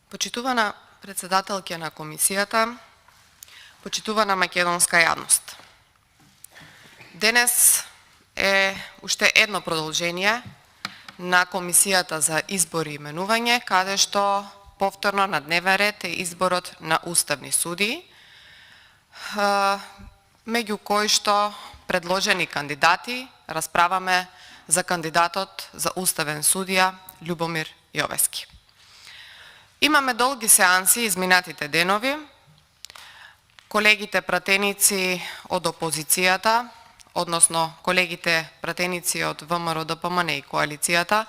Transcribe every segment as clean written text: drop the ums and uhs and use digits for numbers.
Почитувана председателке на комисијата, почитувана македонска јавност. Денес е уште едно продолжение на Комисијата за избор и именување, каде што повторно на дневен ред е изборот на уставни судии, меѓу кои што предложени кандидати расправаме за кандидатот за уставен судија Љубомир Јовески. Имаме долги сеанси изминатите денови. Колегите пратеници од опозицијата, односно колегите пратеници од ВМРО ДПМН и коалицијата,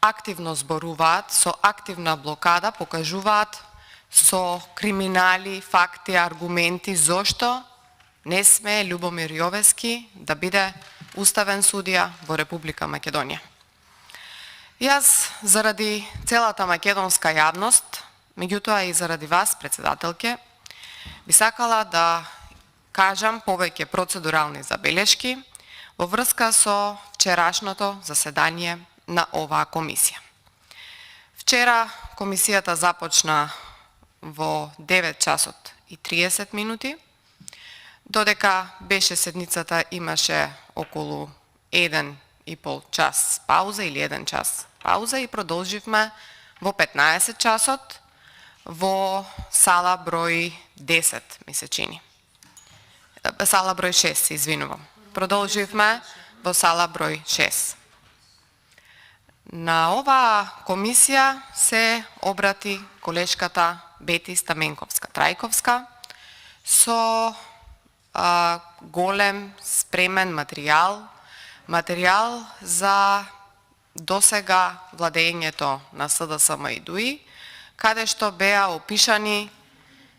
активно зборуваат, со активна блокада покажуваат со криминали, факти, аргументи зошто не сме Љубомир Јовески да биде уставен судија во Република Македонија. Јас, заради целата македонска јавност, меѓутоа и заради вас, председателке, би сакала да кажам повеќе процедурални забелешки во врска со вчерашното заседание на оваа комисија. Вчера комисијата започна во 9 часот и 30 минути, додека беше седницата имаше околу 1,5 час пауза или 1 час пауза и продолживме во 15 часот во сала број 10, ми се чини. Сала број 6, се извинувам. Продолживме во сала број 6. На оваа комисија се обрати колешката Бети Стаменковска-Трајковска со голем спремен материјал за досега владењето на СДСМ и ДУИ, каде што беа опишани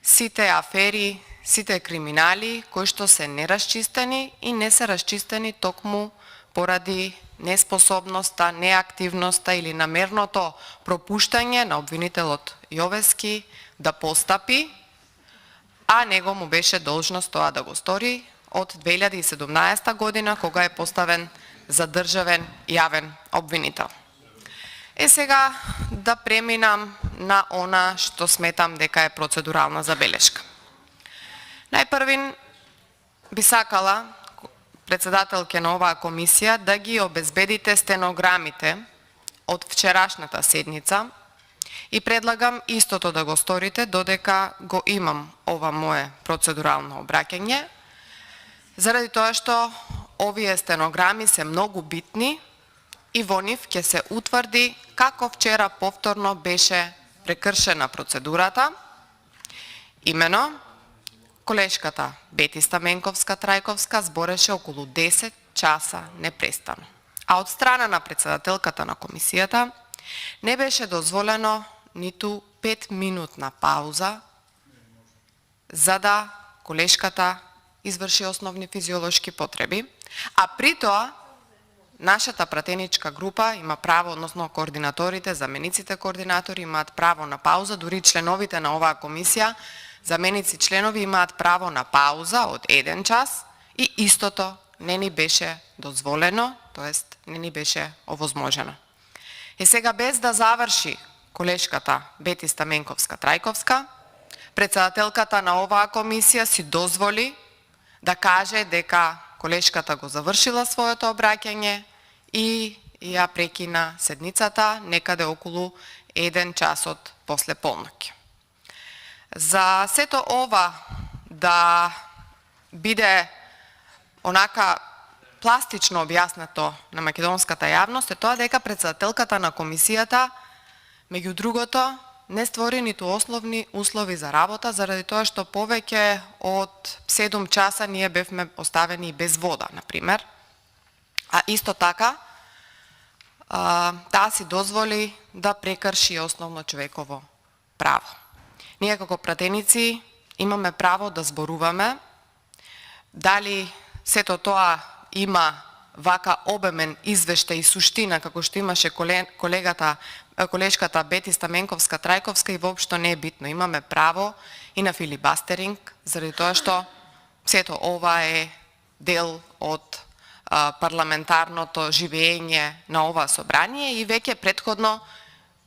сите афери, сите криминали кои што се нерасчистени и не се расчистени токму поради неспособноста, неактивноста или намерното пропуштање на обвинителот Јовески да постапи, а него му беше должност тоа да го стори од 2017 година, кога е поставен за државен јавен обвинител. Сега да преминам на она што сметам дека е процедурална забелешка. Најпрвин би сакала, председателке на оваа комисија, да ги обезбедите стенограмите од вчерашната седница и предлагам истото да го сторите додека го имам ова мое процедурално обраќање, заради тоа што овие стенограми се многу битни и во нив ќе се утврди како вчера повторно беше прекршена процедурата. Имено, колешката Бети Стаменковска-Трајковска збореше околу 10 часа непрестано. А од страна на председателката на комисијата не беше дозволено ниту 5-минутна пауза за да колешката изврши основни физиолошки потреби, а при тоа нашата пратеничка група има право, односно координаторите, замениците координатори имаат право на пауза, дури членовите на оваа комисија, заменици членови имаат право на пауза од 1 час и истото не ни беше дозволено, тоест не ни беше овозможено. Сега без да заврши колешката Бети Стаменковска-Трајковска, председателката на оваа комисија си дозволи да каже дека колешката го завршила своето обраќање и ја прекина седницата некаде околу 1 часот после полноќ. За сето ова да биде онака пластично објаснато на македонската јавност е тоа дека председателката на комисијата, меѓу другото, не створи ниту основни услови за работа, заради тоа што повеќе од 7 часа ние бевме оставени без вода, например. А исто така, таа си дозволи да прекрши основно човеково право. Ние како пратеници имаме право да зборуваме. Дали сето тоа има вака обемен извештај и суштина како што имаше колешката Бети Стаменковска-Трајковска и воопшто не е битно. Имаме право и на филибастеринг, заради тоа што сето ова е дел од парламентарното живење на оваа собрание и веќе претходно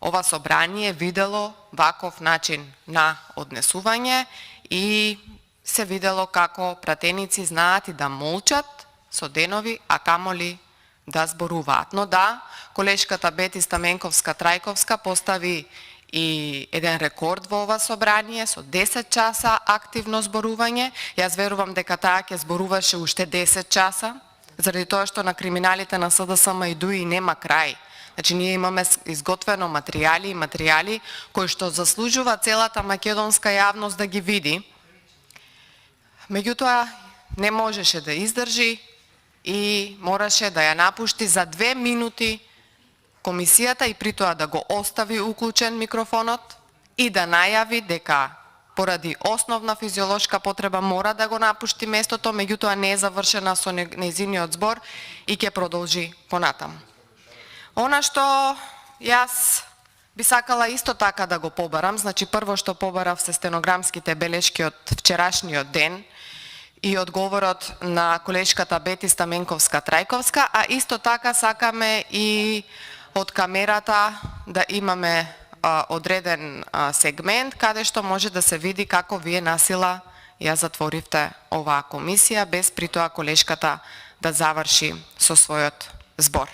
ова собрание видело ваков начин на однесување и се видело како пратеници знаат и да молчат со денови, а камоли да зборуваат. Но да, колешката Бети Стаменковска-Трајковска постави и еден рекорд во ова собрание со 10 часа активно зборување. Јас верувам дека таа ќе зборуваше уште 10 часа, заради тоа што на криминалите на СДСМ и ДУИ нема крај. Значи, ние имаме изготвено материјали кои што заслужува целата македонска јавност да ги види. Меѓутоа, не можеше да издржи и мораше да ја напушти за 2 минути комисијата и при тоа да го остави уклучен микрофонот и да најави дека поради основна физиолошка потреба мора да го напушти местото, меѓутоа не е завршена со нејзиниот збор и ќе продолжи понатаму. Она што јас би сакала исто така да го побарам, значи прво што побарав се стенограмските белешки од вчерашниот ден и одговорот на колешката Бети Стаменковска-Трајковска, а исто така сакаме и од камерата да имаме одреден сегмент каде што може да се види како вие насила ја затворивте оваа комисија без при тоа колешката да заврши со својот збор.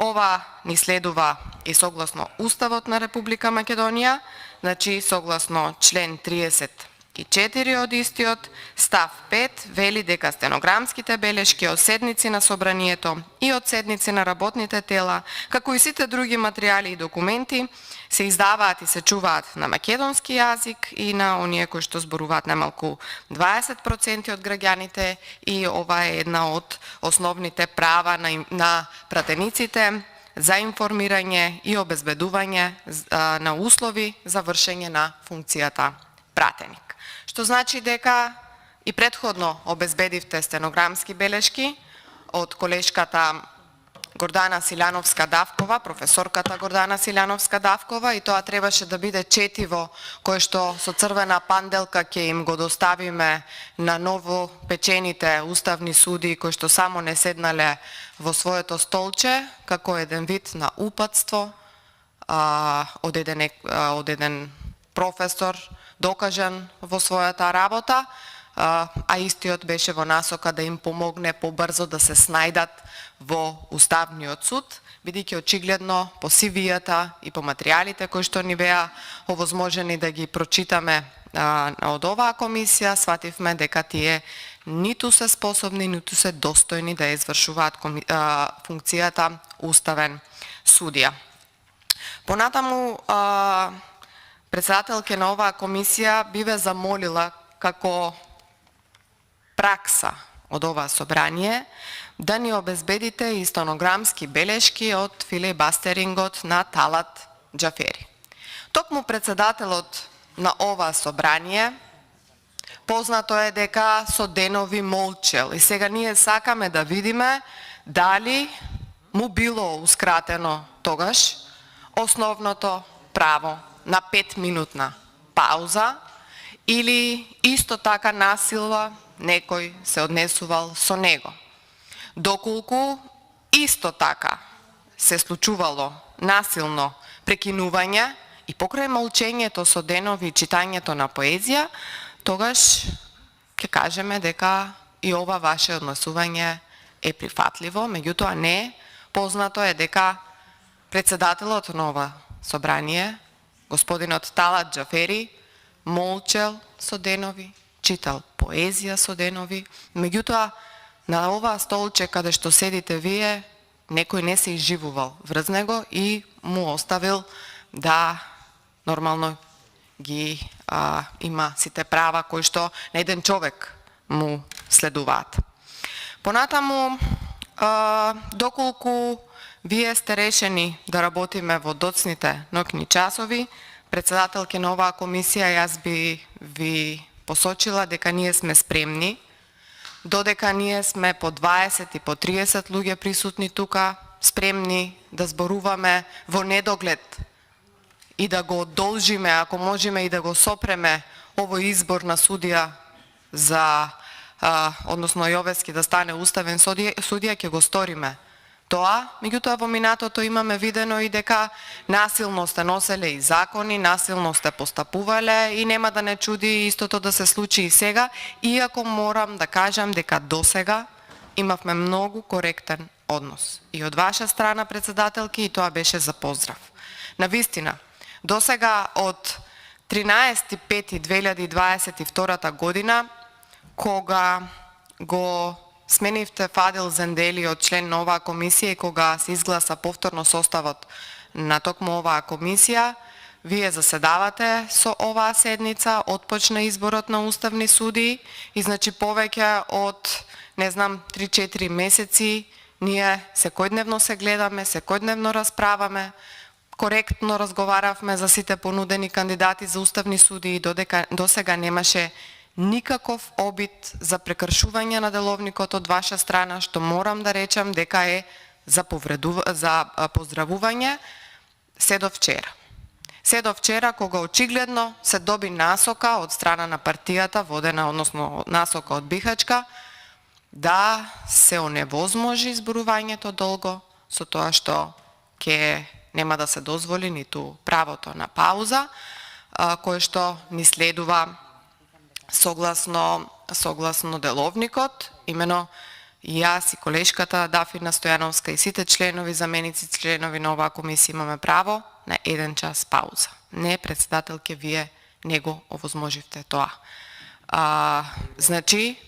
Ова ни следува и согласно Уставот на Република Македонија, значи согласно член 34 од истиот, став 5 вели дека стенограмските белешки од седници на собранието и од седници на работните тела, како и сите други материјали и документи, се издаваат и се чуваат на македонски јазик и на оние кои што зборуваат најмалку 20% од граѓаните, и ова е една од основните права на пратениците за информирање и обезбедување на услови за вршење на функцијата пратеник. Што значи дека и претходно обезбедивте стенограмски белешки од колешката Гордана Силјановска-Давкова, професорката Гордана Силјановска-Давкова, и тоа требаше да биде четиво кое што со црвена панделка ќе им го доставиме на ново печените уставни суди кои што само не седнале во своето столче, како еден вид на упатство од еден професор докажан во својата работа, а истиот беше во насока да им помогне побрзо да се снајдат во Уставниот суд, бидејќи очигледно по CV-ата и по материјалите кои што ни беа овозможени да ги прочитаме од оваа комисија, свативме дека тие ниту се способни, ниту се достојни да извршуваат функцијата уставен судија. Понатаму, председателке на оваа комисија би ве замолила како пракса од оваа собрание да ни обезбедите и стенограмски белешки од филибастерингот на Талат Џафери. Токму председателот на оваа собрание познато е дека со денови молчел и сега ние сакаме да видиме дали му било ускратено тогаш основното право на 5-минутна пауза или исто така насилно некој се однесувал со него. Доколку исто така се случувало насилно прекинување и покрај молчењето со денови и читањето на поезија, тогаш ќе кажеме дека и ова ваше однесување е прифатливо, меѓутоа не, познато е дека председателот на ова собрание, господинот Талат Џафери, молчел со денови, читал поезија со денови, меѓутоа на оваа столче каде што седите вие, некој не се изживувал врз него и му оставил да нормално ги има сите права кои што на еден човек му следуваат. Понатаму, доколку вие сте решени да работиме во доцните ноќни часови, председателке на оваа комисија, јас би ви посочила дека ние сме спремни, додека ние сме по 20 и по 30 луѓе присутни тука, спремни да зборуваме во недоглед и да го одолжиме, ако можеме и да го сопреме овој избор на судија за, односно Јовески да стане уставен судија, ќе го сториме. тоа, меѓутоа во минатото имаме видено и дека насилно сте носеле и закони, насилно сте постапувале и нема да не чуди истото да се случи и сега, иако морам да кажам дека досега имавме многу коректен однос. И од ваша страна, председателки, и тоа беше за поздрав. Навистина, досега од 13.5.2022 година, кога го сменивте Фадил Зендели од член на оваа комисија и кога се изгласа повторно составот на токму оваа комисија, вие заседавате со оваа седница, отпочна изборот на уставни суди и значи повеќе од, не знам, 3-4 месеци, ние секојдневно се гледаме, секојдневно расправаме, коректно разговаравме за сите понудени кандидати за уставни суди и досега немаше никаков обид за прекршување на деловникот од ваша страна, што морам да речам дека е за поздравување се до вчера. Се до вчера, кога очигледно се доби насока од страна на партијата водена, односно насока од Бихачка, да се оневозможи изборувањето долго со тоа што ќе нема да се дозволи ниту правото на пауза, кое што ни следува согласно деловникот. Имено и јас и колешката Дафина Стојановска и сите членови, заменици членови на оваа комисија имаме право на 1 час пауза. Не, председателке, вие не го овозможивте тоа. Значи,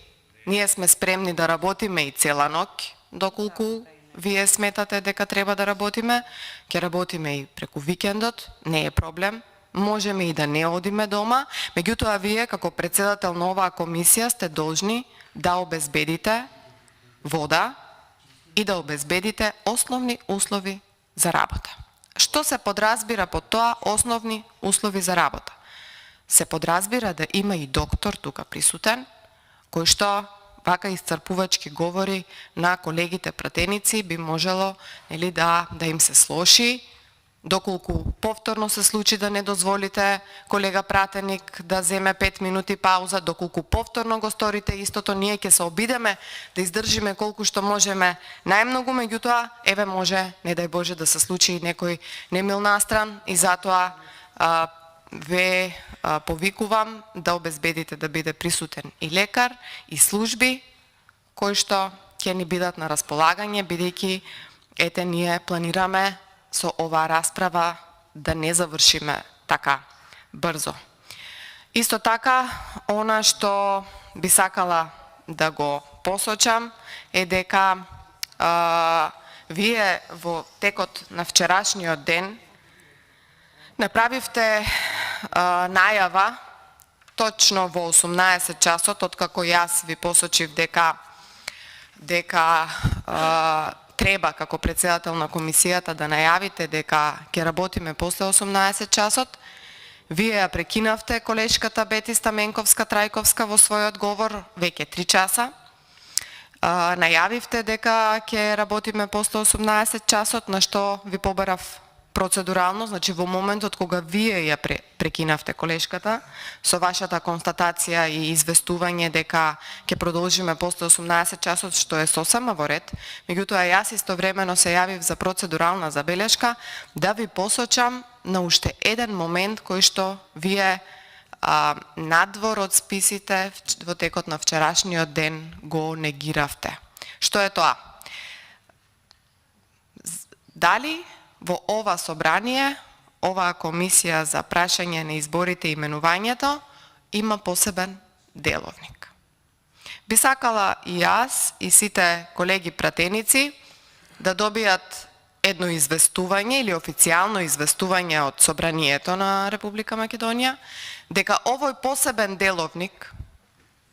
ние сме спремни да работиме и цела ноќ, доколку вие сметате дека треба да работиме. Ќе работиме и преку викендот, не е проблем. Можеме и да не одиме дома, меѓутоа вие како председател на оваа комисија сте должни да обезбедите вода и да обезбедите основни услови за работа. Што се подразбира под тоа основни услови за работа? Се подразбира да има и доктор тука присутен, кој што вака исцрпувачки говори на колегите пратеници, би можело да им се слоши. Доколку повторно се случи да не дозволите колега пратеник да земе 5 минути пауза, доколку повторно го сторите истото, ние ќе се обидеме да издржиме колку што можеме најмногу, меѓутоа, еве може, не дај Боже, да се случи некој немил настран и затоа ве повикувам да обезбедите да биде присутен и лекар, и служби, кои што ќе ни бидат на располагање, бидејќи ете ние планираме со оваа расправа да не завршиме така брзо. Исто така, она што би сакала да го посочам е дека вие во текот на вчерашниот ден направивте најава точно во 18 часот, откако јас ви посочив дека треба како председател на комисијата да најавите дека ќе работиме после 18 часот. Вие ја прекинавте колешката Бети Стаменковска-Трајковска во својот говор веќе 3 часа. Најавивте дека ќе работиме после 18 часот, на што ви побарав процедурално, значи во моментот кога вие ја прекинавте колешката со вашата констатација и известување дека ќе продолжиме после 18 часот, што е сосема во ред, меѓутоа јас истовремено се јавив за процедурална забелешка да ви посочам на уште еден момент кој што вие надвор од списите во текот на вчерашниот ден го негиравте. Што е тоа? Дали во ова собрание, оваа комисија за прашање на изборите и именувањето има посебен деловник. Би сакала и јас и сите колеги пратеници да добијат едно известување или официјално известување од Собранието на Република Македонија дека овој посебен деловник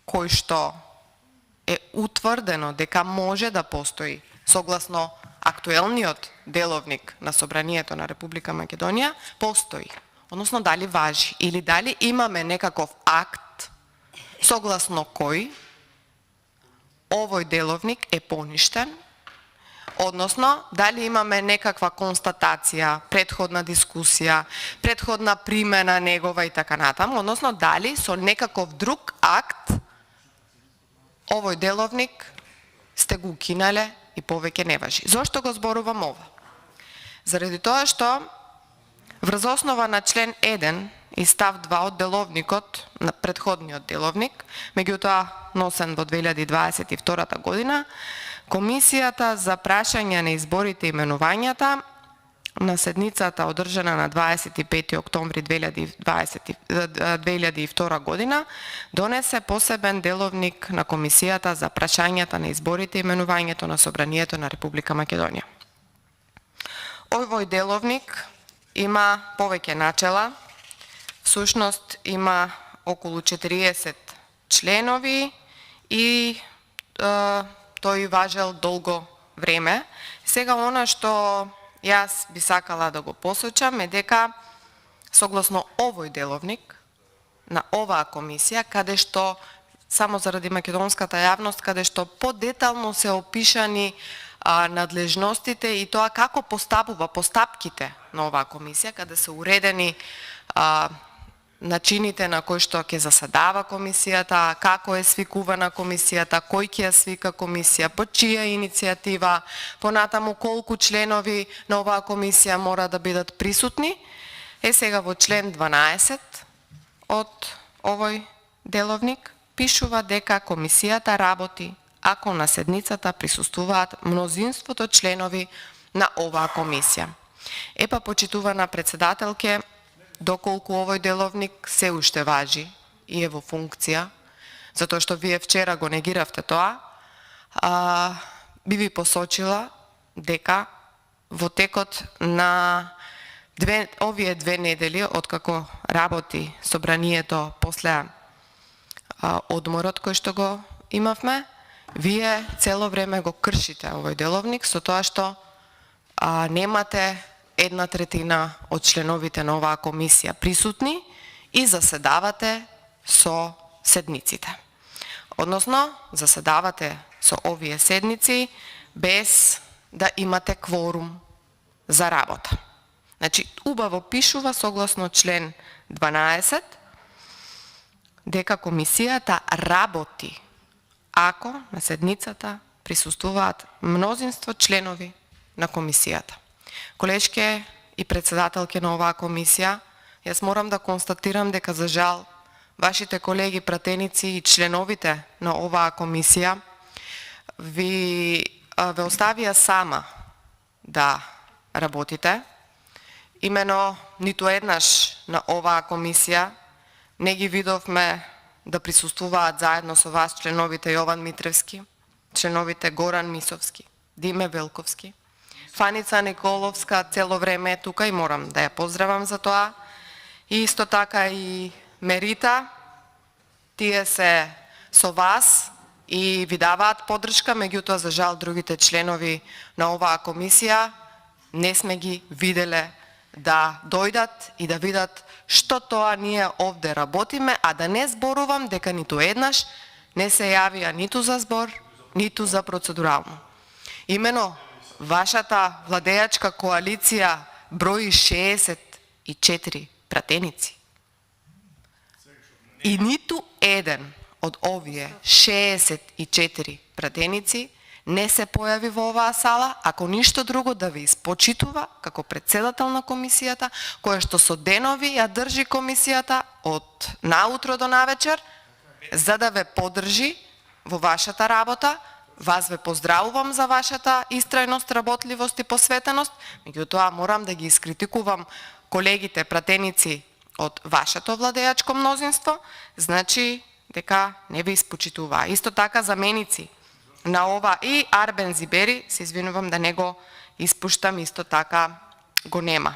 кој што е утврдено дека може да постои согласно актуелниот деловник на Собранието на Република Македонија постои, односно дали важи или дали имаме некаков акт согласно кој овој деловник е поништен, односно дали имаме некаква констатација, претходна дискусија, претходна примена негова и така натаму, односно дали со некаков друг акт овој деловник сте го укинале и повеќе не важи. Зошто го зборувам ова? Заради тоа што врз основа на член 1 и став 2 од деловникот, на претходниот деловник, меѓутоа носен во 2022 година, Комисијата за прашање на изборите и именувањата на седницата одржана на 25 октомври 2002 година донесе посебен деловник на Комисијата за прашањата на изборите и именувањето на Собранието на Република Македонија. Овој деловник има повеќе начела, всушност има околу 40 членови и тој важел долго време. Сега она што јас би сакала да го посочам е дека согласно овој деловник на оваа комисија, каде што само заради македонската јавност, каде што подетално се опишани надлежностите и тоа како постапува постапките на оваа комисија, каде се уредени начините на кои што ќе заседава комисијата, како е свикувана комисијата, кој ќе ја свика комисија, по чија иницијатива, понатаму колку членови на оваа комисија мора да бидат присутни, е сега во член 12 од овој деловник пишува дека комисијата работи ако на седницата присуствуваат мнозинството членови на оваа комисија. Епа, почитувана председателке, доколку овој деловник се уште важи и е во функција, затоа што вие вчера го негиравте тоа, би ви посочила дека во текот на овие две недели, откако работи Собранието после одморот кој што го имавме, вие цело време го кршите овој деловник со тоа што немате 1/3 од членовите на оваа комисија присутни и заседавате со седниците. Односно, заседавате со овие седници без да имате кворум за работа. Значи, убаво пишува согласно член 12 дека комисијата работи ако на седницата присуствуваат мнозинство членови на комисијата. Колешке и председателке на оваа комисија, јас морам да констатирам дека за жал вашите колеги пратеници и членовите на оваа комисија ве оставија сама да работите. Имено ниту еднаш на оваа комисија не ги видовме да присуствуваат заедно со вас членовите Јован Митревски, членовите Горан Мисовски, Диме Велковски, Фаница Николовска цело време е тука и морам да ја поздравам за тоа. И исто така и Мерита, тие се со вас и ви даваат поддршка, меѓутоа за жал другите членови на оваа комисија не сме ги виделе да дојдат и да видат што тоа ние овде работиме, а да не зборувам дека ниту еднаш не се јавија ниту за збор, ниту за процедурално. Имено вашата владеачка коалиција брои 64 пратеници. И ниту еден од овие 64 пратеници не се појави во оваа сала, ако ништо друго да ви испочитува како председател на комисијата, која што со денови ја држи комисијата од наутро до навечер, за да ве поддржи во вашата работа. Вас ве поздравувам за вашата истрајност, работливост и посветеност, меѓутоа морам да ги искритикувам колегите пратеници од вашето владеачко мнозинство, значи дека не ви испочитува. Исто така заменици на ова и Арбен Зибери, се извинувам да не го испуштам, исто така го нема.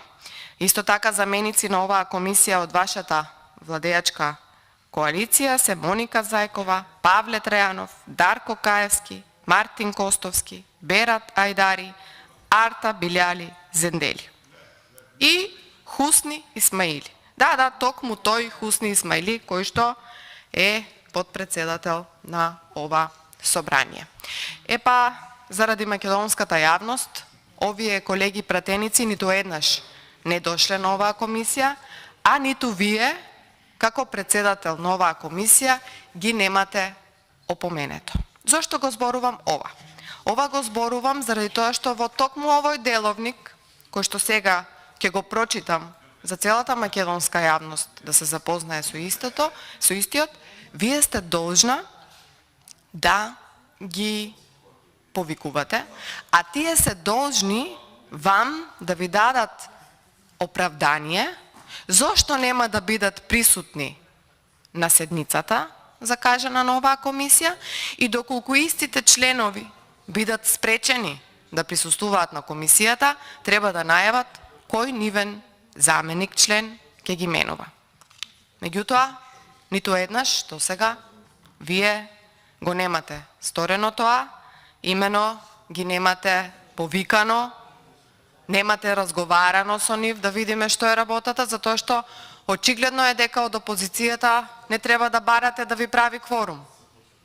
Исто така заменици на оваа комисија од вашата владеачка коалиција се Моника Зајкова, Павле Трајанов, Дарко Каевски, Мартин Костовски, Берат Ајдари, Арта Билјали Зендели и Хусни Исмаили. Да, токму тој Хусни Исмаили кој што е подпредседател на ова собрание. Епа, заради македонската јавност, овие колеги пратеници ниту еднаш не дошле на оваа комисија, а ниту вие, како председател на оваа комисија, ги немате опоменето. Зошто го зборувам ова? Ова го зборувам заради тоа што во токму овој деловник, кој што сега ќе го прочитам за целата македонска јавност да се запознае со истиот, вие сте должна да ги повикувате, а тие се должни вам да ви дадат оправдание зошто нема да бидат присутни на седницата закажана на оваа комисија и доколку истите членови бидат спречени да присуствуваат на комисијата, треба да најават кој нивен заменик член ќе ги менува. Меѓутоа, ниту еднаш до сега вие го немате сторено тоа, имено ги немате повикано, немате разговарано со нив да видиме што е работата, затоа што очигледно е дека од опозицијата не треба да барате да ви прави кворум.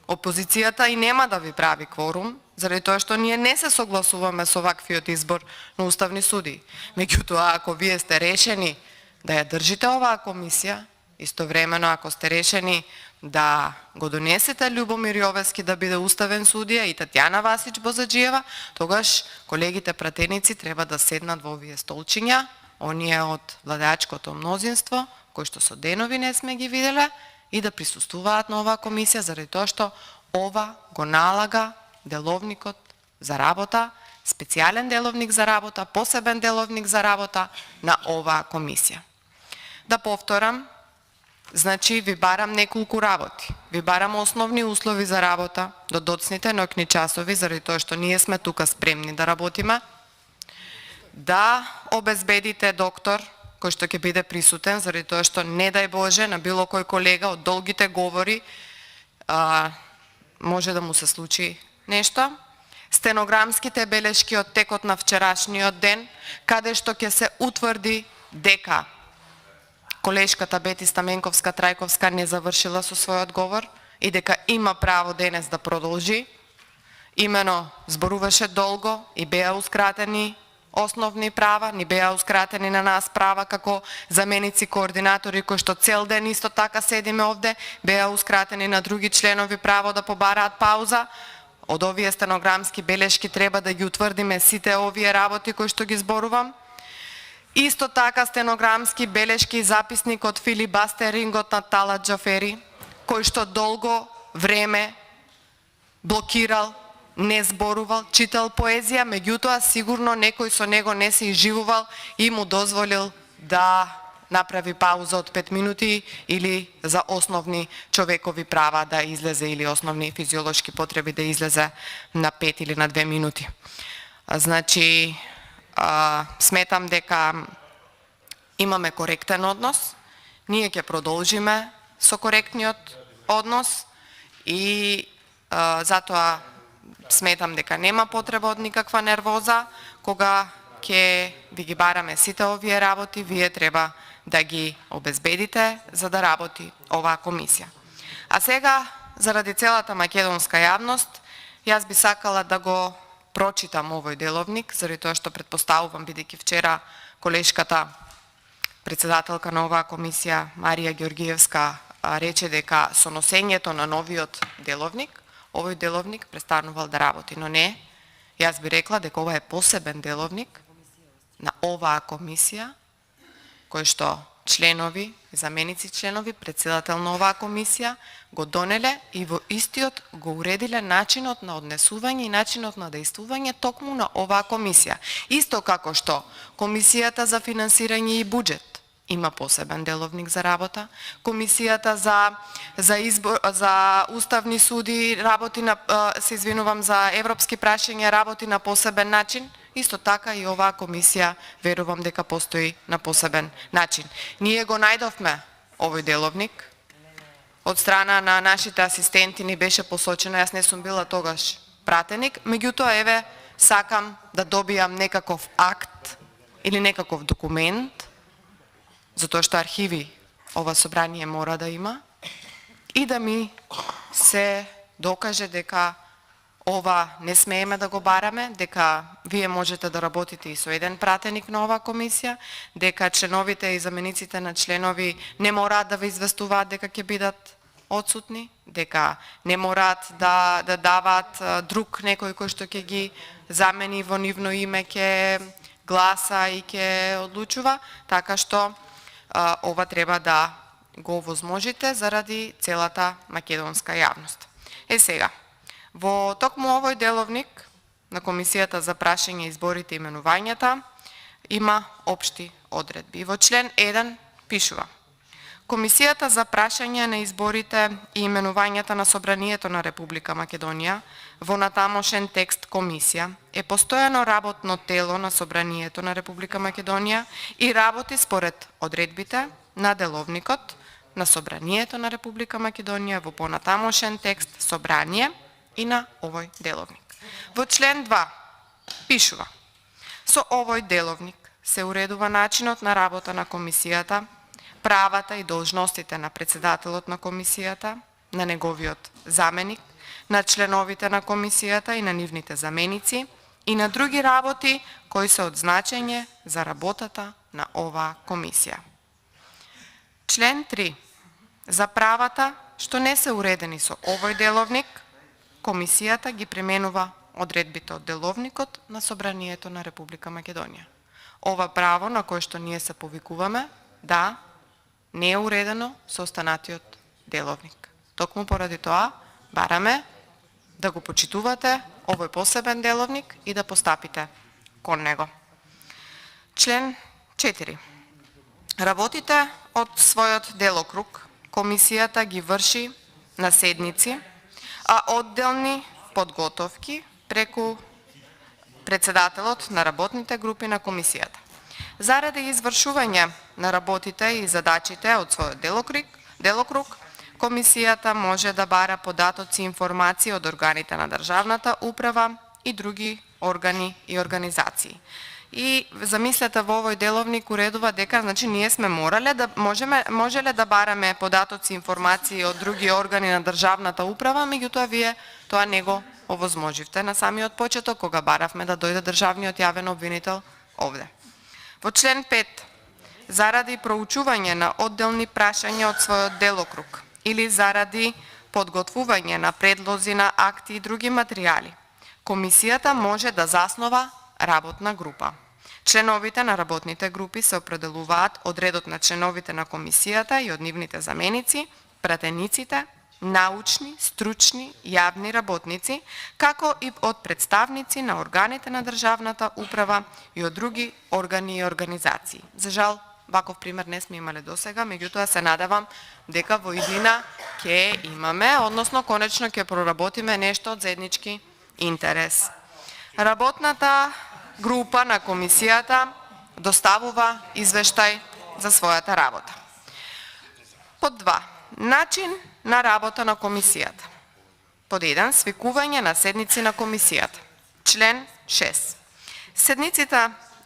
Опозицијата и нема да ви прави кворум, заради тоа што ние не се согласуваме со ваквиот избор на уставни судии. Меѓутоа, ако вие сте решени да ја држите оваа комисија, истовремено ако сте решени да го донесете Љубомир Јовески да биде уставен судија и Татјана Васич Бозаџиева, тогаш колегите пратеници треба да седнат во овие столчиња, оние од владеачкото мнозинство, кои што со денови не сме ги виделе, и да присуствуваат на оваа комисија, заради тоа што ова го налага деловникот за работа, специјален деловник за работа, посебен деловник за работа на оваа комисија. Да повторам, значи ви барам неколку работи. Ви барам основни услови за работа до доцните ноќни часови, заради тоа што ние сме тука спремни да работиме. Да обезбедите доктор кој што ќе биде присутен, заради тоа што не дај Боже на било кој колега од долгите говори може да му се случи нешто. Стенограмските белешки од текот на вчерашниот ден, каде што ќе се утврди дека колешката Бети Стаменковска-Трајковска не завршила со својот говор и дека има право денес да продолжи. Имено зборуваше долго и беа ускратени основни права, ни беа ускратени на нас права како заменици координатори кои што цел ден исто така седиме овде, беа ускратени на други членови право да побараат пауза. Од овие стенограмски белешки треба да ги утврдиме сите овие работи кои што ги зборувам. Исто така стенограмски белешки и записник од филибастерингот на Талат Џафери, кој што долго време блокирал, не зборувал, читал поезија, меѓутоа сигурно некој со него не се изживувал и му дозволил да направи пауза од 5 минути или за основни човекови права да излезе или основни физиолошки потреби да излезе на 5 или на 2 минути. Значи, сметам дека имаме коректен однос, ние ќе продолжиме со коректниот однос и затоа сметам дека нема потреба од никаква нервоза. Кога ќе ви ги бараме сите овие работи, вие треба да ги обезбедите за да работи оваа комисија. А сега, заради целата македонска јавност, јас би сакала да го прочитам овој деловник, заради тоа што претпоставувам, бидејќи вчера колешката председателка на оваа комисија Марија Ѓоргиевска рече дека со носењето на новиот деловник, овој деловник престанувал да работи, но не, јас би рекла дека ова е посебен деловник на оваа комисија, кој што членови, заменици членови, председател на оваа комисија го донеле и во истиот го уредиле начинот на однесување и начинот на дејствување токму на оваа комисија. Исто како што Комисијата за финансирање и буџет има посебен деловник за работа, Комисијата за уставни суди работи на за европски прашања работи на посебен начин. Исто така и оваа комисија верувам дека постои на посебен начин. Ние го најдовме овој деловник. Од страна на нашите асистенти ни беше посочено, јас не сум била тогаш пратеник, меѓутоа еве сакам да добијам некаков акт или некаков документ, затоа што архиви ова собрание мора да има, и да ми се докаже дека ова не смееме да го бараме, дека вие можете да работите и со еден пратеник на оваа комисија, дека членовите и замениците на членови не мораат да ве известуваат дека ќе бидат отсутни, дека не мораат да даваат друг некој кој што ќе ги замени во нивно име, ќе гласа и ќе одлучува, така што ова треба да го овозможите заради целата македонска јавност. Сега, во токму овој деловник на Комисијата за прашање, изборите и именувањата има општи одредби. Во член 1 пишува: Комисијата за прашање на изборите и именувањата на Собранието на Република Македонија, во натамошен текст комисија, е постојано работно тело на Собранието на Република Македонија и работи според одредбите на деловникот на Собранието на Република Македонија во понатамошен текст Собрание и на овој деловник. Во член 2 пишува: Со овој деловник се уредува начинот на работа на комисијата, правата и должностите на председателот на комисијата, на неговиот заменик, на членовите на комисијата и на нивните заменици и на други работи кои се од значење за работата на оваа комисија. Член 3. За правата што не се уредени со овој деловник, комисијата ги применува одредбите од деловникот на Собранието на Република Македонија. Ова право на кое што ние се повикуваме, да, не е уредено со останатиот деловник. Токму поради тоа бараме да го почитувате овој посебен деловник и да постапите кон него. Член 4. Работите од својот делокруг комисијата ги врши на седници, а одделни подготовки преку председателот на работните групи на комисијата. Заради извршување на работите и задачите од својот делокруг, комисијата може да бара податоци и информации од органите на државната управа и други органи и организации. И замислете, во овој деловник уредува дека ние сме можеле да бараме податоци и информации од други органи на државната управа, меѓутоа вие тоа не го овозможивте на самиот почеток кога баравме да дојде државниот јавен обвинител овде. Во член 5, заради проучување на одделни прашања од својот делокруг или заради подготвување на предлози на акти и други материјали, комисијата може да заснова работна група. Членовите на работните групи се определуваат од редот на членовите на комисијата и од нивните заменици, пратениците, научни, стручни, јавни работници, како и од представници на органите на државната управа и од други органи и организации. За жал, ваков пример не сме имале досега, меѓутоа се надевам дека во иднина ќе имаме, односно конечно ќе проработиме нешто од заеднички интерес. Работната група на комисијата доставува извештај за својата работа. Под 2. Начин на работа на комисијата. Под 1. Свикување на седници на комисијата. Член 6.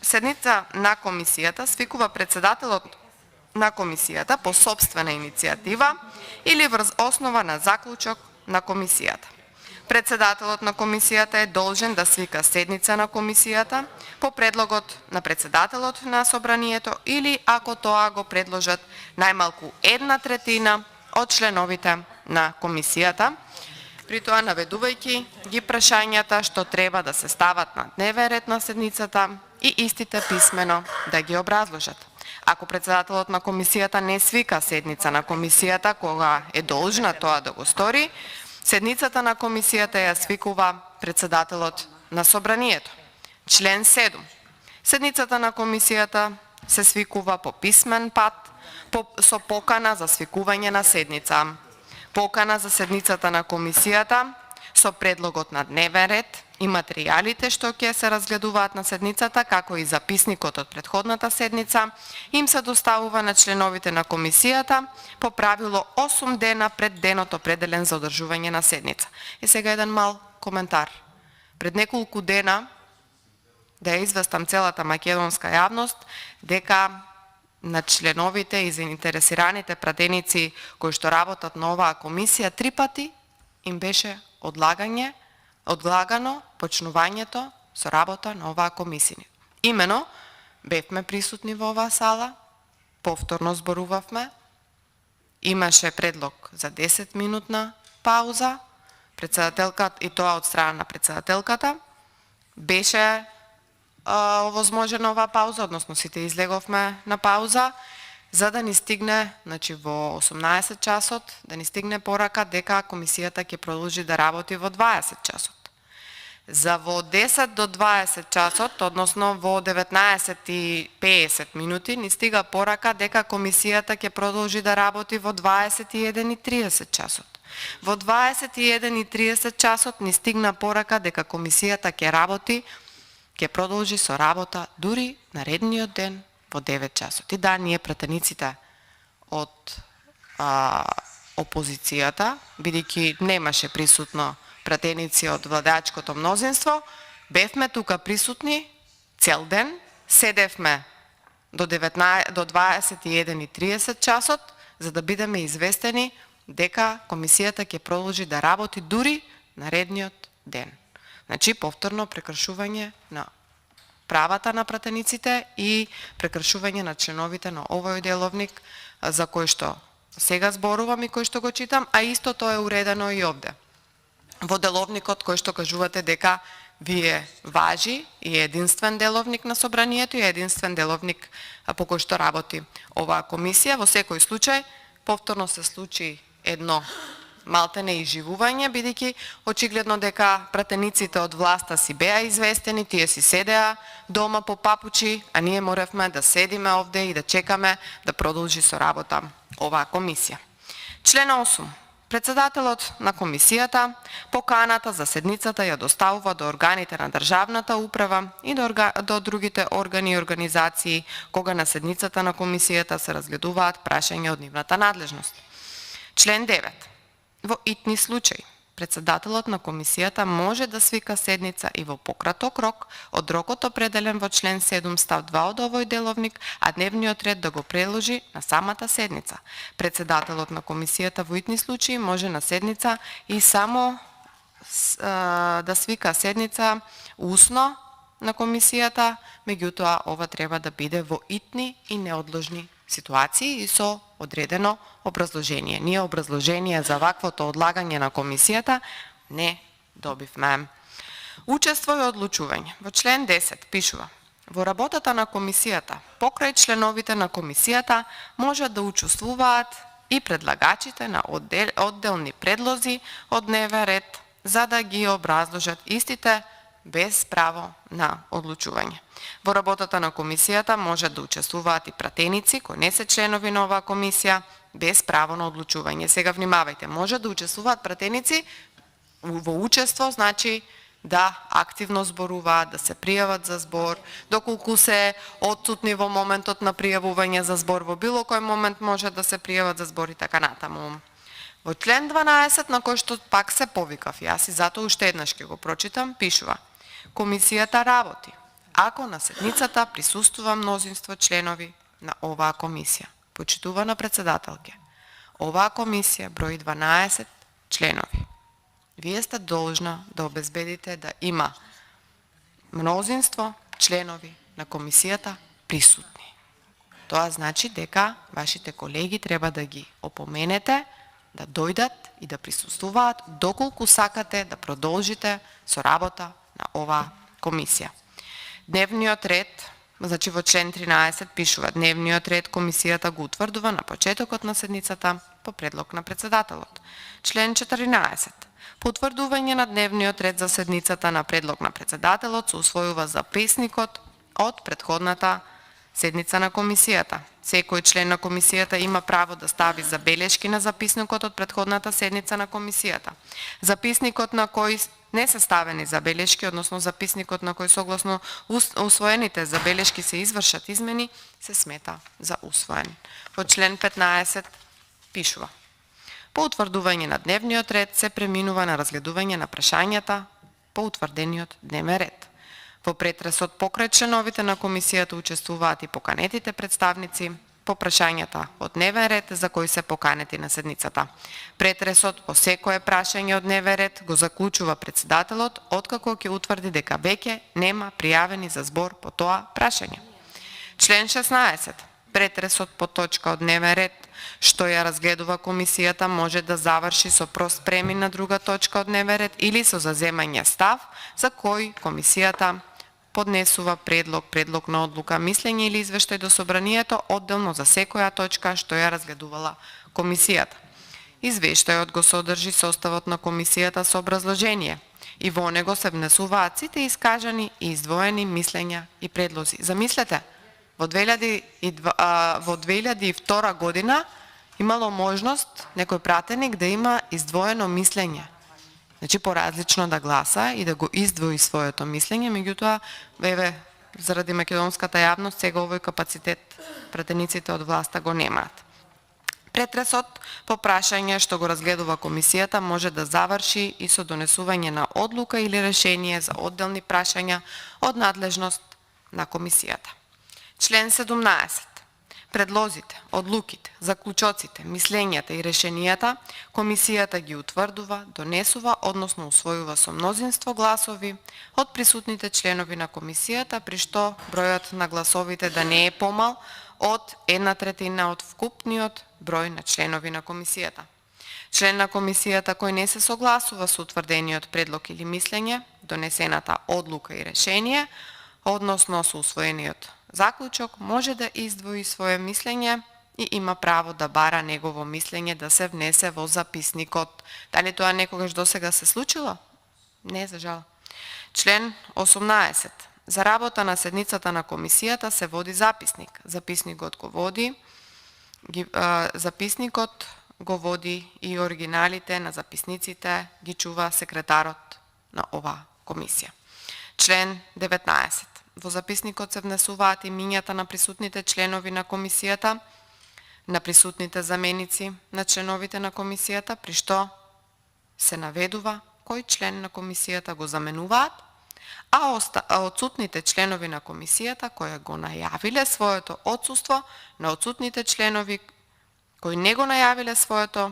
Седница на комисијата свикува председателот на комисијата по сопствена иницијатива или врз основа на заклучок на комисијата. Председателот на комисијата е должен да свика седница на комисијата по предлогот на председателот на собранието или ако тоа го предложат најмалку 1/3 од членовите на комисијата, при тоа наведувајќи ги прашањата што треба да се стават на дневен ред на седницата и истите писмено да ги образложат. Ако председателот на комисијата не свика седница на комисијата кога е должна тоа да го стори, седницата на комисијата ја свикува председателот на собранието. Член 7. Седницата на комисијата се свикува по писмен пат со покана за свикување на седница. Покана за седницата на комисијата со предлогот на дневен ред и материјалите што ќе се разгледуваат на седницата, како и записникот од претходната седница, им се доставува на членовите на комисијата по правило 8 дена пред денот определен за одржување на седница. И сега еден мал коментар. Пред неколку дена да ја известам целата македонска јавност дека на членовите и заинтересираните пратеници кои што работат на оваа комисија 3 пати им беше одлагано почнувањето со работа на оваа комисија. Имено, бевме присутни во оваа сала, повторно зборувавме имаше предлог за 10-минутна пауза, председателката, и тоа од страна на председателката, беше овозможена оваа пауза, односно сите излеговме на пауза, за да ни стигне, значи во 18 часот, да ни стигне порака дека комисијата ќе продолжи да работи во 20 часот. За во 10 до 20 часот, односно во 19:50 минути, ни стига порака дека комисијата ќе продолжи да работи во 21:30 часот. Во 21:30 часот ни стигна порака дека комисијата ќе работи, ќе продолжи со работа дури наредниот ден во 9 часот. И да, ние пратениците од опозицијата, бидејќи немаше присутно пратеници од владеачкото мнозинство, бевме тука присутни цел ден, седевме до 21:30 часот, за да бидеме известени дека комисијата ќе продолжи да работи дури наредниот ден. Значи, повторно прекршување на правата на пратениците и прекршување на членовите на овој деловник за кој што сега зборувам и кој што го читам, а исто тоа е уредено и овде. Во деловникот кој што кажувате дека вие важи и единствен деловник на собранието и единствен деловник по кој што работи оваа комисија, во секој случај повторно се случи едно малтене изживување, бидејќи очигледно дека пратениците од власта си беа известени, тие си седеа дома по папучи, а ние моравме да седиме овде и да чекаме да продолжи со работа оваа комисија. Член 8. Председателот на комисијата поканата за седницата ја доставува до органите на државната управа и до другите органи и организации кога на седницата на комисијата се разгледуваат прашања од нивната надлежност. Член 9. Во итни случаи, председателот на комисијата може да свика седница и во пократок рок од рокот определен во член 7 став 2 од овој деловник, а дневниот ред да го преложи на самата седница. Председателот на комисијата во итни случаи може на седница и само да свика седница усно на комисијата, меѓутоа ова треба да биде во итни и неодложни ситуации и со одредено образложение. Ние образложение за ваквото одлагање на комисијата не добивме. Учество и одлучување. Во член 10 пишува: во работата на комисијата, покрај членовите на комисијата, можат да учествуваат и предлагачите на одделни предлози од дневен ред, за да ги образложат истите без право на одлучување. Во работата на комисијата можат да учествуваат и пратеници кои не се членови на оваа комисија без право на одлучување. Сега внимавајте, можат да учествуваат пратеници во учество, значи да активно зборуваат, да се пријават за збор, доколку се отсутни во моментот на пријавување за збор, во било кој момент можат да се пријават за збор и така натаму. Во член 12, на кој што пак се повикав јас и затоа уште еднаш ќе го прочитам, пишува: комисијата работи ако на седницата присуствува мнозинство членови на оваа комисија. Почитувана председателке, оваа комисија брои 12 членови. Вие сте должна да обезбедите да има мнозинство членови на комисијата присутни. Тоа значи дека вашите колеги треба да ги опоменете да дојдат и да присуствуваат доколку сакате да продолжите со работа на оваа комисија. Дневниот ред, значи во член 13 пишува: дневниот ред комисијата го утврдува на почетокот на седницата по предлог на председателот. Член 14. По утврдување на дневниот ред за седницата на предлог на председателот се усвојува записникот од претходната седница на комисијата. Секој член на комисијата има право да стави забелешки на записникот од претходната седница на комисијата. Записникот на кој не се ставени забелешки, односно записникот на кој согласно усвоените забелешки се извршат измени, се смета за усвоен. Во член 15 пишува: по утврдување на дневниот ред се преминува на разгледување на прашањата по утврдениот дневен ред. Во претресот покрај членовите на комисијата учествуваат и поканетите представници по прашањата од дневен ред за кои се поканети на седницата. Претресот по секое прашање од дневен ред го заклучува председателот откако ќе утврди дека веќе нема пријавени за збор по тоа прашање. Член 16. Претресот по точка од дневен ред што ја разгледува комисијата може да заврши со прост премин на друга точка од дневен ред или со заземање став за кој комисијата поднесува предлог на одлука, мислење или извештај до собранието одделно за секоја точка што ја разгледувала комисијата. Извештајот го содржи составот на комисијата со образложение и во него се внесуваат сите искажани и издвоени мислења и предлози. Замислете, во 2002 година имало можност некој пратеник да има издвоено мислење. Значи поразлично да гласа и да го издвои своето мислење, меѓутоа, заради македонската јавност сега овој капацитет пратениците од власта го немаат. Претресот по прашање што го разгледува комисијата може да заврши и со донесување на одлука или решение за одделни прашања од надлежност на комисијата. Член 17. Предлозите, одлуките, заклучоците, мислењата и решенијата комисијата ги утврдува, донесува, односно усвојува со мнозинство гласови од присутните членови на комисијата, при што бројот на гласовите да не е помал од 1/3 од вкупниот број на членови на комисијата. Член на комисијата кој не се согласува со утврдениот предлог или мислење, донесената одлука и решение, односно со усвоениот заклучок, може да издвои свое мислење и има право да бара негово мислење да се внесе во записникот. Дали тоа некогаш досега се случило? Не, за жал. Член 18. За работа на седницата на комисијата се води записник. Записникот го води и оригиналите на записниците ги чува секретарот на оваа комисија. Член 19. Во записникот се внесуваат имињата на присутните членови на комисијата, на присутните заменици на членовите на комисијата, при што се наведува кој член на комисијата го заменуваат, а отсутните членови на комисијата кои го најавиле своето отсуство, на отсутните членови кои не го најавиле своето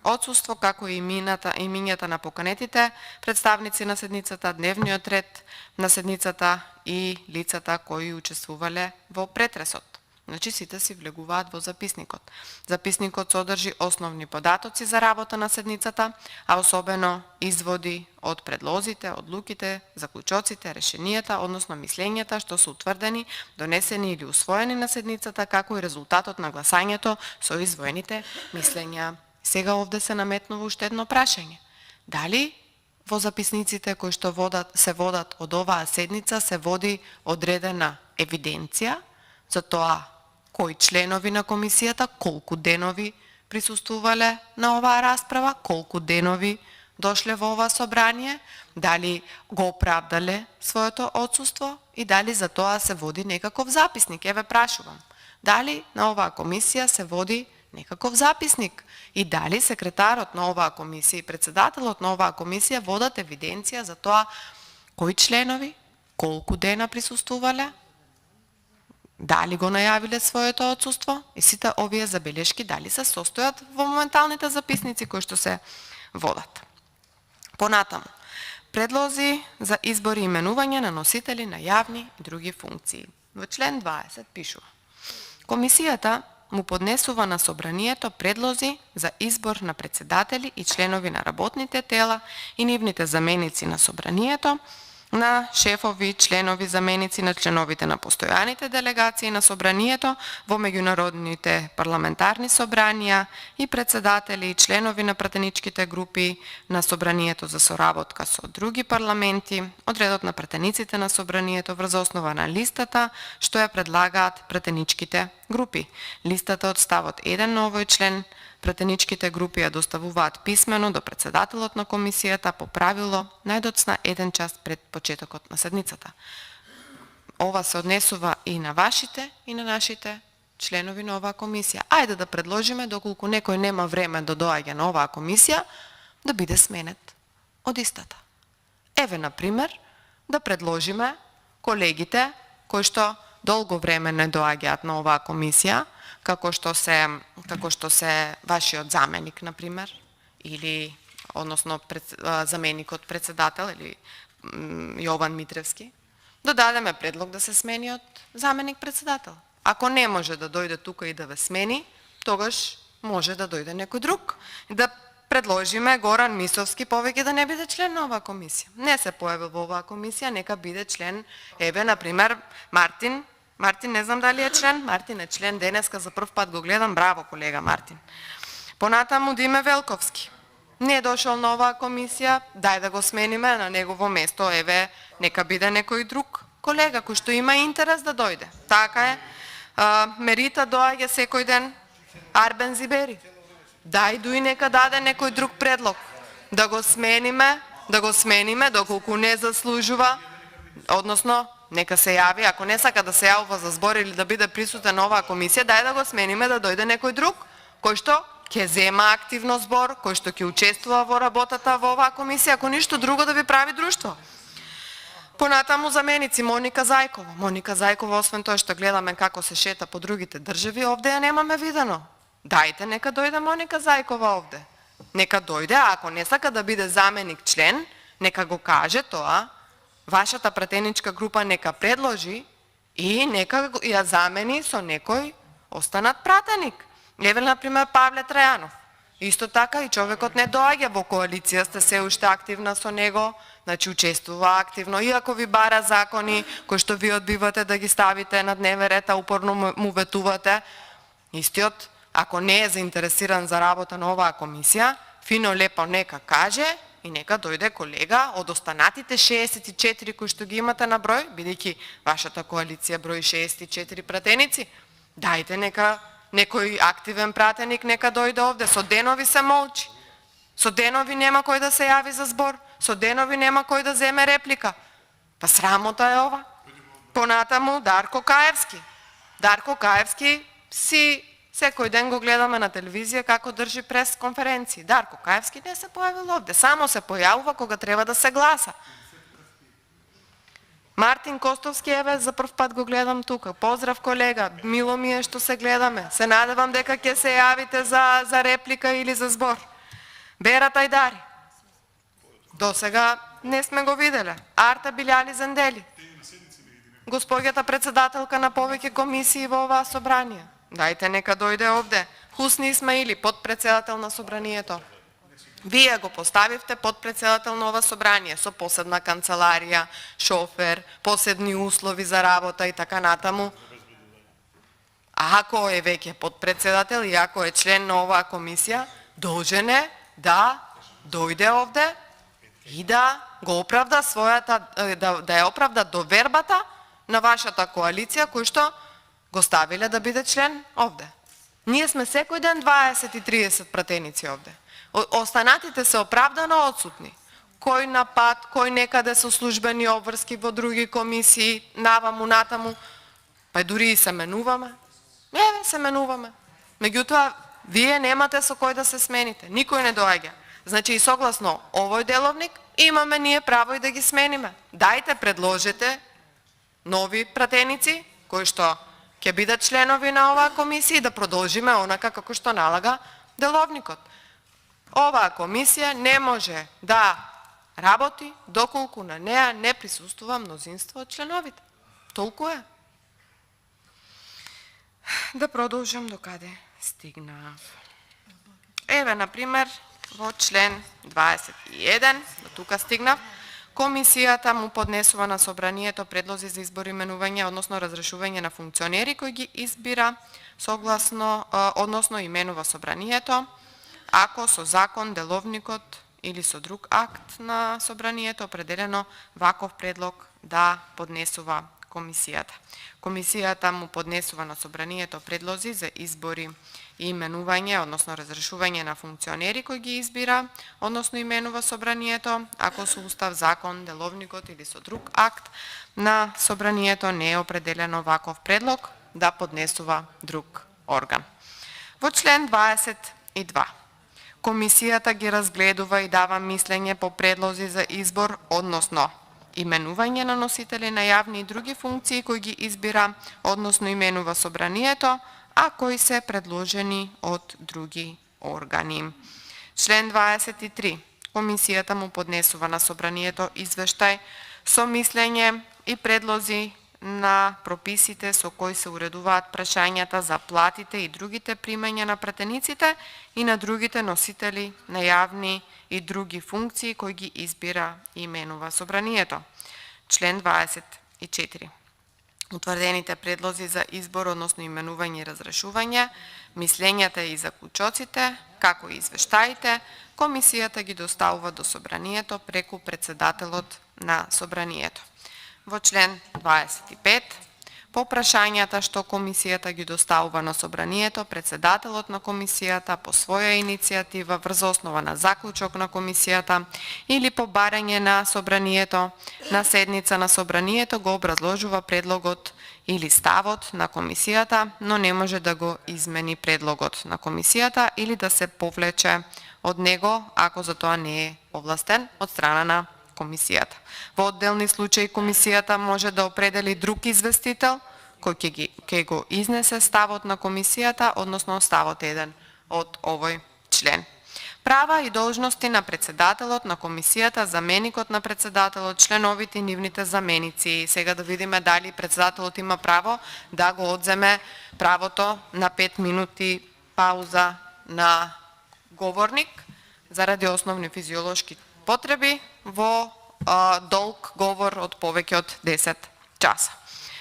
отсуство, како и имињата на поканетите представници на седницата, дневниот ред на седницата и лицата кои учествувале во претресот. Значи сите си влегуваат во записникот. Записникот содржи основни податоци за работа на седницата, а особено изводи од предлозите, одлуките, заклучоците, решенијата, односно мислењата што се утврдени, донесени или усвоени на седницата, како и резултатот на гласањето со издвоените мислења. Сега овде се наметнува уште едно прашање. Дали во записниците кои што се водат од оваа седница се води одредена евиденција за тоа кои членови на комисијата, колку денови присуствувале на оваа расправа, колку денови дошле во ова собрание, дали го оправдале своето отсуство и дали за тоа се води некаков записник. Еве прашувам, дали на оваа комисија се води некаков записник и дали секретарот на оваа комисија и председателот на оваа комисија водат евиденција за тоа кои членови, колку дена присуствувале, дали го најавиле своето отсуство и сите овие забелешки дали се состојат во моменталните записници кои што се водат. Понатаму, предлози за избор и именување на носители на јавни и други функции. Во член 20 пишува: комисијата му поднесува на собранието предлози за избор на председатели и членови на работните тела и нивните заменици на собранието, на шефови, членови, заменици на членовите на постојаните делегации на собранието во меѓународните парламентарни собранија и председатели и членови на пратеничките групи на собранието за соработка со други парламенти, одредот на пратениците на собранието врз основа на листата што ја предлагаат пратеничките групи. Листата од ставот 1 на овој член пратеничките групи ја доставуваат писмено до председателот на комисијата по правило најдоцна 1 час пред почетокот на седницата. Ова се однесува и на вашите и на нашите членови на оваа комисија. Ајде да предложиме, доколку некој нема време да доаѓа на оваа комисија, да биде сменет од истата. Еве, например, да предложиме колегите кои што долго време не доаѓаат на оваа комисија, како што се вашиот заменик, например, или односно заменикот председател или Јован Митревски, да дадеме предлог да се смени од заменик председател. Ако не може да дојде тука и да ве смени, тогаш може да дојде некој друг. Да предложиме Горан Мисовски повеќе да не биде член на оваа комисија. Не се појавил во оваа комисија, нека биде член, еве, например, Мартин. Мартин, не знам дали е член. Мартин е член денеска, за прв пат го гледам. Браво, колега Мартин. Понатаму Диме Велковски. Не е дошол на оваа комисија, дај да го смениме на негово место, еве, нека биде некој друг колега кој што има интерес да дојде. Така е. Мерита доаѓа секој ден. Арбен Зибери. Дај дуи нека даде некој друг предлог. Да го смениме доколку не заслужува, односно нека се јави, ако не сака да се јавува за збор или да биде присутен на оваа комисија, дај да го смениме да дојде некој друг кој што ќе зема активно збор, кој што ќе учествува во работата во оваа комисија, ако ништо друго да ви прави друштво. Понатаму заменици Моника Зајкова. Моника Зајкова, освен тоа што гледаме како се шета по другите држави, овде ја немаме видено. Дајте, нека дојде Моника Зајкова овде. Нека дојде, а ако не сака да биде заменик член, нека го каже тоа, вашата пратеничка група нека предложи и нека ја замени со некој останат пратеник. Еве, например, Павле Трајанов. Исто така и човекот не доаѓа во коалиција, сте се уште активна со него, значи учествува активно, иако ви бара закони кои што ви одбивате да ги ставите на дневен ред, а упорно му ветувате. Истиот, ако не е заинтересиран за работа на оваа комисија, фино лепо нека каже и нека дојде колега од останатите 64 кои што ги имате на број, бидејќи вашата коалиција брои 64 пратеници. Дајте нека некој активен пратеник нека дојде овде. Со денови се молчи. Со денови нема кој да се јави за збор. Со денови нема кој да земе реплика. Па срамота е ова. Понатаму Дарко Каевски. Дарко Каевски си секој ден го гледаме на телевизија како држи прес конференции. Дарко Каевски не се појавил овде. Само се појавува кога треба да се гласа. Мартин Костовски, еве, за прв пат го гледам тука. Поздрав, колега. Мило ми е што се гледаме. Се надевам дека ќе се јавите за реплика или за збор. Бера Тајдари. До сега не сме го виделе. Арта Билјали Зендели. Госпоѓата председателка на повеќе комисии во оваа собрание. Дајте нека дојде овде. Хусни Исмаили, подпредседател на собранието. Вие го поставивте подпредседател на ова собрание со посебна канцеларија, шофер, посебни услови за работа и така натаму. А ако е веќе подпредседател и ако е член на оваа комисија, должен е да дојде овде и да го оправда својата, да ја оправда довербата на вашата коалиција кој што го ставиле да биде член овде. Ние сме секој ден 20 и 30 пратеници овде. Останатите се оправдано одсутни. Кој на пат, кој некаде со службени обврски во други комисии, наваму, натаму, па дури и се менуваме. Еве, се менуваме. Меѓутоа, вие немате со кој да се смените. Никој не доаѓа. Значи и согласно овој деловник, имаме ние право и да ги смениме. Дајте, предложете нови пратеници, кои што ќе бидат членови на оваа комисија и да продолжиме онака како што налага деловникот. Оваа комисија не може да работи доколку на неа не присуствува мнозинство од членовите. Толку е. Да продолжам до каде стигнав. Еве, например, во член 21, до тука стигнав, комисијата му поднесува на собранието предлози за избор, именување, односно разрешување на функционери кои ги избира согласно, односно именува собранието, ако со закон, деловникот или со друг акт на собранието определено ваков предлог да поднесува комисијата. Комисијата му поднесува на собранието предлози за избори и именување, односно разрешување на функционери кои ги избира, односно именува собранието, ако со устав, закон, деловникот или со друг акт на собранието не е определено ваков предлог да поднесува друг орган. Во член 22 комисијата ги разгледува и дава мислење по предлози за избор, односно именување на носители на јавни и други функции кои ги избира, односно именува собранието, а кои се предложени од други органи. Член 23. Комисијата му поднесува на собранието извештај со мислење и предлози на прописите со кои се уредуваат прашањата за платите и другите примања на пратениците и на другите носители на јавни и други функции кои ги избира и именува собранието. Член 24. Утврдените предлози за избор, односно именување и разрешување, мислењата и заклучоците, како и извештаите, комисијата ги доставува до собранието преку председателот на собранието. Во член 25, по прашањата што комисијата ги доставува на собранието, председателот на комисијата по своја иницијатива врз основа на заклучок на комисијата или по барање на собранието на седница на собранието го образложува предлогот или ставот на комисијата, но не може да го измени предлогот на комисијата или да се повлече од него ако за тоа не е овластен од страна на комисијата. Во одделни случаи комисијата може да определи друг известител кој ќе го изнесе ставот на комисијата, односно ставот 1 од овој член. Права и должности на председателот на комисијата, заменикот на председателот, членовите и нивните заменици. Сега да видиме дали председателот има право да го одземе правото на 5 минути пауза на говорник заради основни физиолошки потреби во долг говор од повеќе од 10 часа.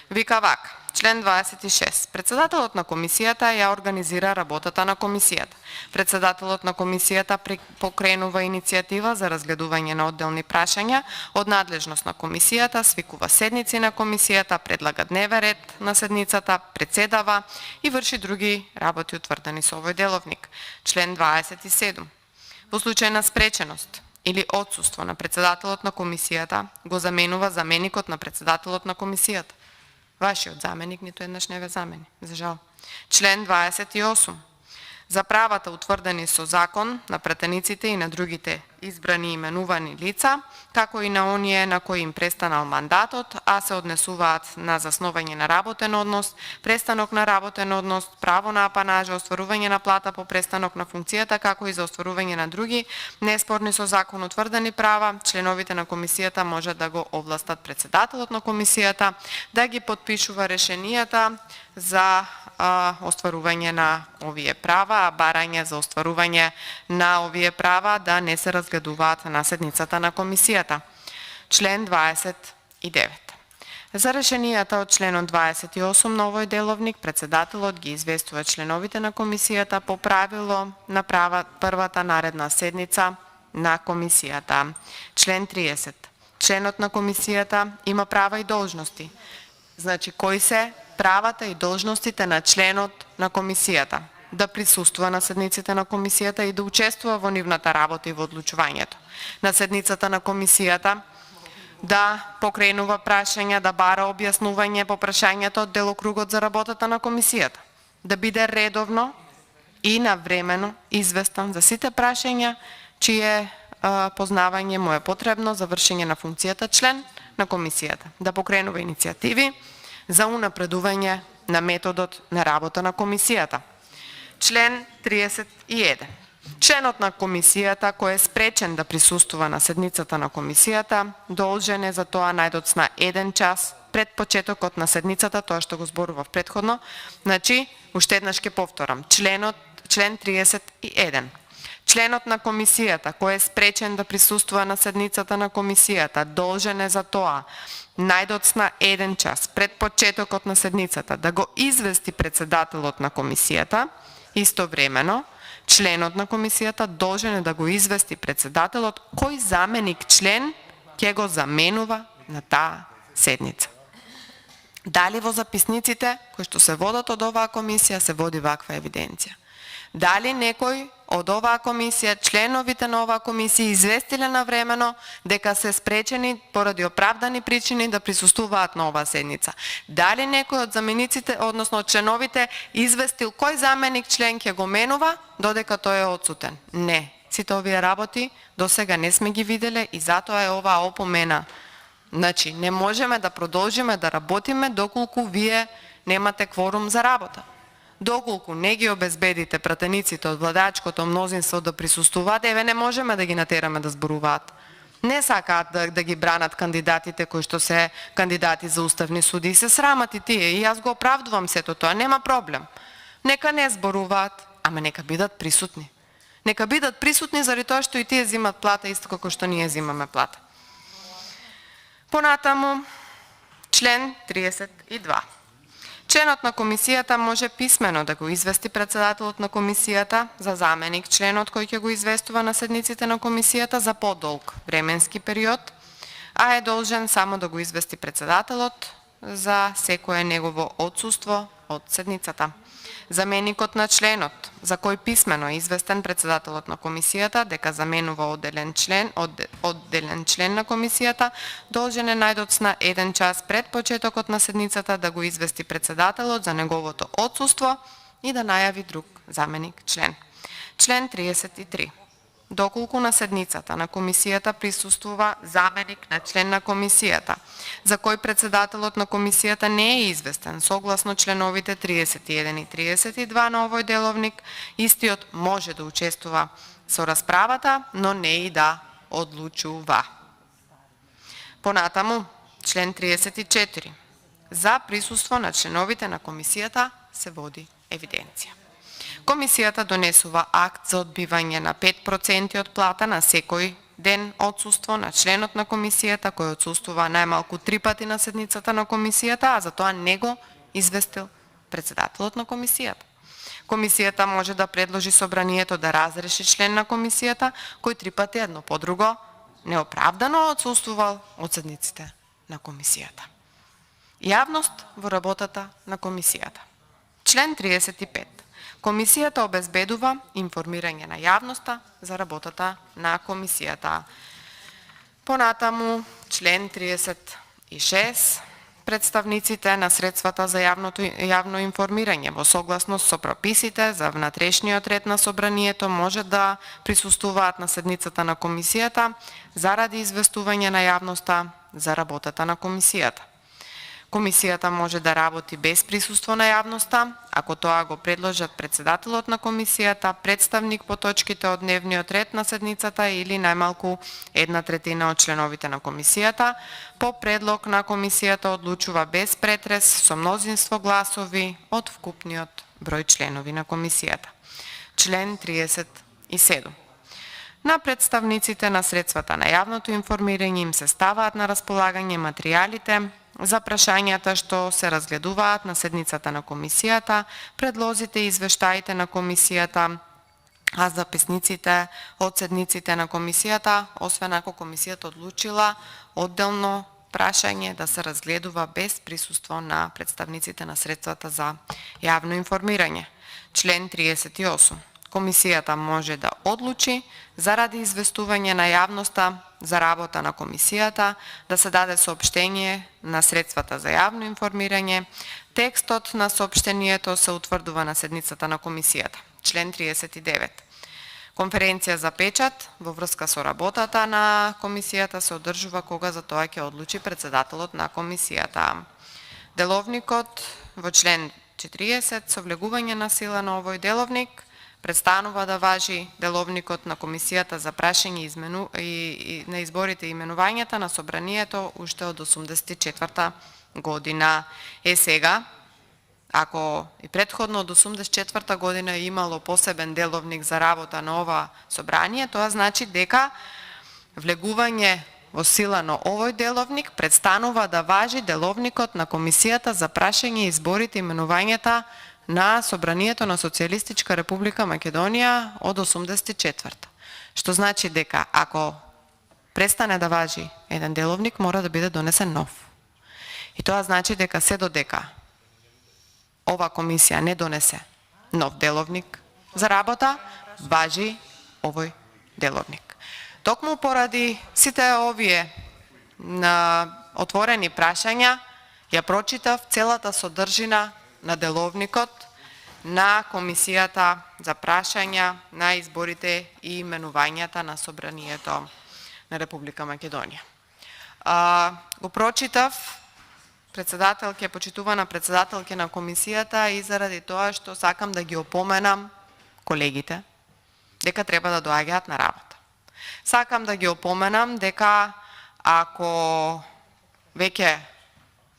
Вика вака, член 26. Председателот на комисијата ја организира работата на комисијата. Председателот на комисијата покренува иницијатива за разгледување на одделни прашања од надлежност на комисијата, свикува седници на комисијата, предлага дневен ред на седницата, председава и врши други работи утврдени со овој деловник. Член 27. Во случај на спреченост или отсуство на председателот на комисијата, го заменува заменикот на председателот на комисијата. Вашиот заменик ниту еднаш не ве замени, за жал. Член 28. За правата утврдени со закон на пратениците и на другите избрани и именувани лица, како и на оние на кои им престанал мандатот, а се однесуваат на засновање на работен однос, престанок на работен однос, право на апанажа, остварување на плата по престанок на функцијата, како и за остварување на други неспорни со закон утврдени права, членовите на комисијата може да го овластат председателот на комисијата да ги подпишува решенијата за остварување на овие права, а барање за остварување на овие права да не се разгледуваат на седницата на комисијата. Член 29. За решенијата од членот 28 на овој деловник, председателот ги известува членовите на комисијата по правило на првата наредна седница на комисијата. Член 30. Членот на комисијата има права и должности. Значи, кои се правата и должностите на членот на комисијата? Да присуствува на седниците на комисијата и да учествува во нивната работа и во одлучувањето. На седницата на комисијата да покренува прашања, да бара објаснување по прашањата од делокругот за работата на комисијата. Да биде редовно и навремено известен за сите прашања чие познавање му е потребно за вршење на функцијата член на комисијата. Да покренува иницијативи за унапредување на методот на работа на комисијата. Член 31. Членот на комисијата кој е спречен да присуствува на седницата на комисијата, должен е за тоа најдоцна 1 час пред почетокот на седницата, тоа што го зборував претходно. Значи, уште еднаш ќе повторам. Член 31. Членот на комисијата кој е спречен да присуствува на седницата на комисијата, должен е за тоа најдоцна 1 час пред почетокот на седницата да го извести председателот на комисијата. Истовремено, членот на комисијата должен е да го извести председателот кој заменик член ќе го заменува на таа седница. Дали во записниците кои што се водат од оваа комисија се води ваква евиденција? Дали некој од оваа комисија, членовите на оваа комисија известиле навремено дека се спречени поради оправдани причини да присуствуваат на оваа седница? Дали некој од замениците, односно од членовите, известил кој заменик член ќе го менува додека тој е отсутен? Не. Сите овие работи до сега не сме ги виделе и затоа е оваа опомена. Значи, не можеме да продолжиме да работиме доколку вие немате кворум за работа. Доколку не ги обезбедите пратениците од владеачкото мнозинство да присуствуваат, еве не можеме да ги натераме да зборуваат. Не сакаат да ги бранат кандидатите кои што се кандидати за уставни суди и се срамат и тие. И јас го оправдувам сето тоа, нема проблем. Нека не зборуваат, ама нека бидат присутни. Нека бидат присутни заради тоа што и тие земат плата исто како што ние земаме плата. Понатаму, член 32. Членот на комисијата може писмено да го извести председателот на комисијата за заменик членот кој ќе го известува на седниците на комисијата за подолг временски период, а е должен само да го извести председателот за секое негово отсуство од седницата. Заменикот на членот за кој писмено е известен председателот на комисијата дека заменува одделен член на комисијата, должен е најдоцна 1 час пред почетокот на седницата да го извести председателот за неговото отсуство и да најави друг заменик член. Член 33. Доколку на седницата на комисијата присуствува заменик на член на комисијата, за кој председателот на комисијата не е известен согласно членовите 31 и 32 на овој деловник, истиот може да учествува со расправата, но не и да одлучува. Понатаму, член 34. За присуство на членовите на комисијата се води евиденција. Комисијата донесува акт за одбивање на 5% од плата на секој ден отсуство на членот на комисијата кој отсуствува најмалку 3 пати на седницата на комисијата, а за тоа не го известил председателот на комисијата. Комисијата може да предложи собранието да разреши член на комисијата кој 3 пати едно по друго неоправдано отсуствувал од седниците на комисијата. Јавност во работата на комисијата. Член 35. Комисијата обезбедува информирање на јавноста за работата на комисијата. Понатаму, член 36. Представниците на средствата за јавно информирање во согласност со прописите за внатрешниот ред на собранието може да присуствуваат на седницата на комисијата заради известување на јавноста за работата на комисијата. Комисијата може да работи без присуство на јавноста, ако тоа го предложат председателот на комисијата, представник по точките од дневниот ред на седницата или најмалку 1/3 од членовите на комисијата, по предлог на комисијата одлучува без претрес со мнозинство гласови од вкупниот број членови на комисијата. Член 37. На представниците на средствата на јавното информирање им се ставаат на располагање материјалите за прашањата што се разгледуваат на седницата на комисијата, предлозите и извештаите на комисијата, а записниците од седниците на комисијата, освен ако комисијата одлучила одделно прашање да се разгледува без присуство на представниците на средствата за јавно информирање. Член 38. Комисијата може да одлучи заради известување на јавноста за работа на комисијата да се даде соопштение на средствата за јавно информирање. Текстот на соопштението се утврдува на седницата на комисијата. Член 39. Конференција за печат во врска со работата на комисијата се одржува кога за тоа ќе одлучи председателот на комисијата. Деловникот во член 40 со влегување на сила на овој деловник престанува да важи деловникот на комисијата за прашање на изборите и именувањата на собранието уште од 84 година. Сега, ако и претходно од 84 година е имало посебен деловник за работа на ова собрание, тоа значи дека влегување во сила на овој деловник престанува да важи деловникот на комисијата за прашање изборите и именувањата на собранието на Социјалистичка република Македонија од 84-та. Што значи дека ако престане да важи еден деловник, мора да биде донесен нов. И тоа значи дека се додека ова комисија не донесе нов деловник за работа, важи овој деловник. Токму поради сите овие отворени прашања, ја прочитав целата содржина на деловникот на комисијата за прашања на изборите и именувањата на собранието на Република Македонија. Го прочитав почитувана председателке на комисијата и заради тоа што сакам да ги опоменам колегите дека треба да доаѓаат на работа. Сакам да ги опоменам дека ако веќе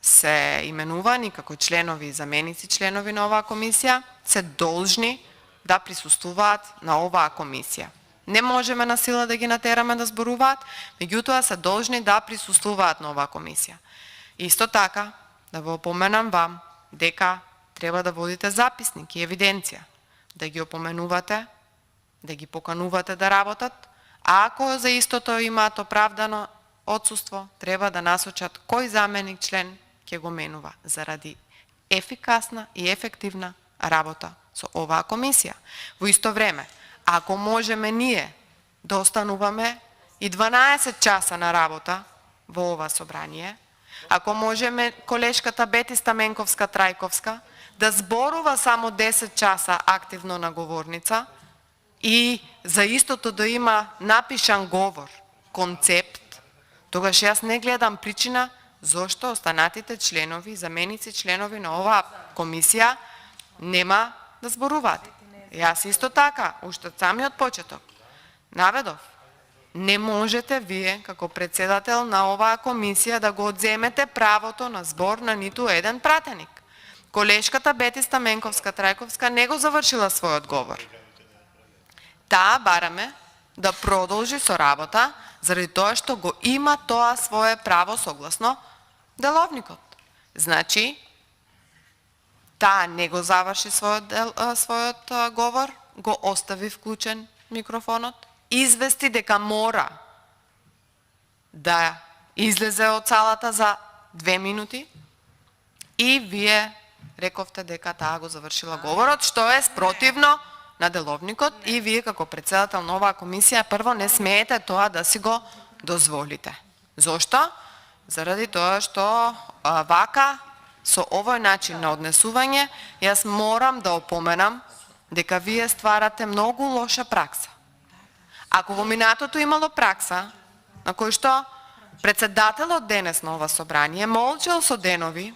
се именувани како членови и заменици членови на оваа комисија, се должни да присуствуваат на оваа комисија. Не можеме на сила да ги натераме да зборуваат, меѓутоа се должни да присуствуваат на оваа комисија. Исто така, да ве опоменам вам дека треба да водите записник и евиденција, да ги опоменувате, да ги поканувате да работат, а ако за истото имаат оправдано отсуство, треба да насочат кој заменик член ќе го менува заради ефикасна и ефективна работа со оваа комисија. Во исто време, ако можеме ние да остануваме и 12 часа на работа во ова собрание, ако можеме колешката Бети Стаменковска-Трајковска да зборува само 10 часа активно на говорница и за истото да има напишан говор, концепт, тогаш јас не гледам причина зошто останатите членови, заменици членови на оваа комисија нема да зборуваат. Јас исто така, уште од самиот почеток, наведов, не можете вие како председател на оваа комисија да го одземете правото на збор на ниту еден пратеник. Колешката Бети Стаменковска-Трајковска не го завршила својот говор. Таа бараме да продолжи со работа, заради тоа што го има тоа свое право согласно деловникот. Значи, таа не го заврши својот говор, го остави вклучен микрофонот, извести дека мора да излезе од салата за 2 минути и вие рековте дека таа го завршила говорот, што е спротивно на деловникот и вие како председател на оваа комисија прво не смеете тоа да си го дозволите. Зошто? Заради тоа што вака со овој начин на однесување јас морам да опоменам дека вие стварате многу лоша пракса. Ако во минатото имало пракса на кој што председателот денес на ова собрание молчал со денови,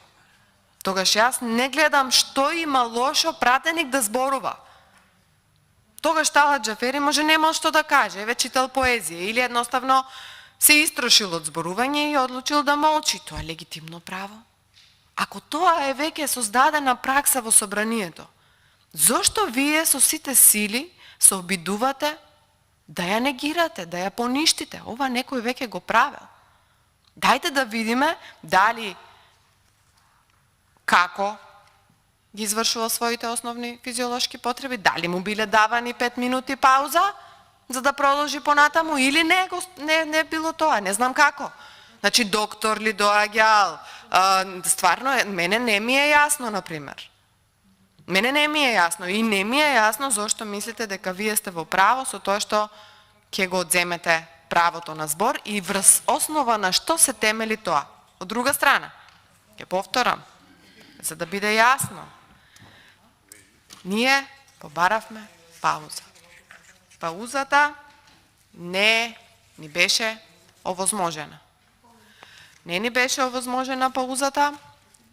тогаш јас не гледам што има лошо пратеник да зборува. Тогаш Талат Џафери може немал што да каже, еве читал поезија или едноставно се истрошил од зборување и одлучил да молчи. Тоа е легитимно право. Ако тоа е веќе создадена пракса во собранието, зошто вие со сите сили се обидувате да ја негирате, да ја поништите? Ова некој веќе го правел. Дајте да видиме дали како ги извршува своите основни физиолошки потреби, дали му биле давани 5 минути пауза за да продолжи понатаму или не било тоа, не знам како. Значи доктор ли доаѓал, стварно мене не ми е јасно, например. Мене не ми е јасно и не ми е јасно зошто мислите дека вие сте во право со тоа што ќе го одземете правото на збор и врз основа на што се темели тоа. Од друга страна, ќе повторам, за да биде јасно, ние побаравме пауза. Паузата не ни беше овозможена. Не ни беше овозможена паузата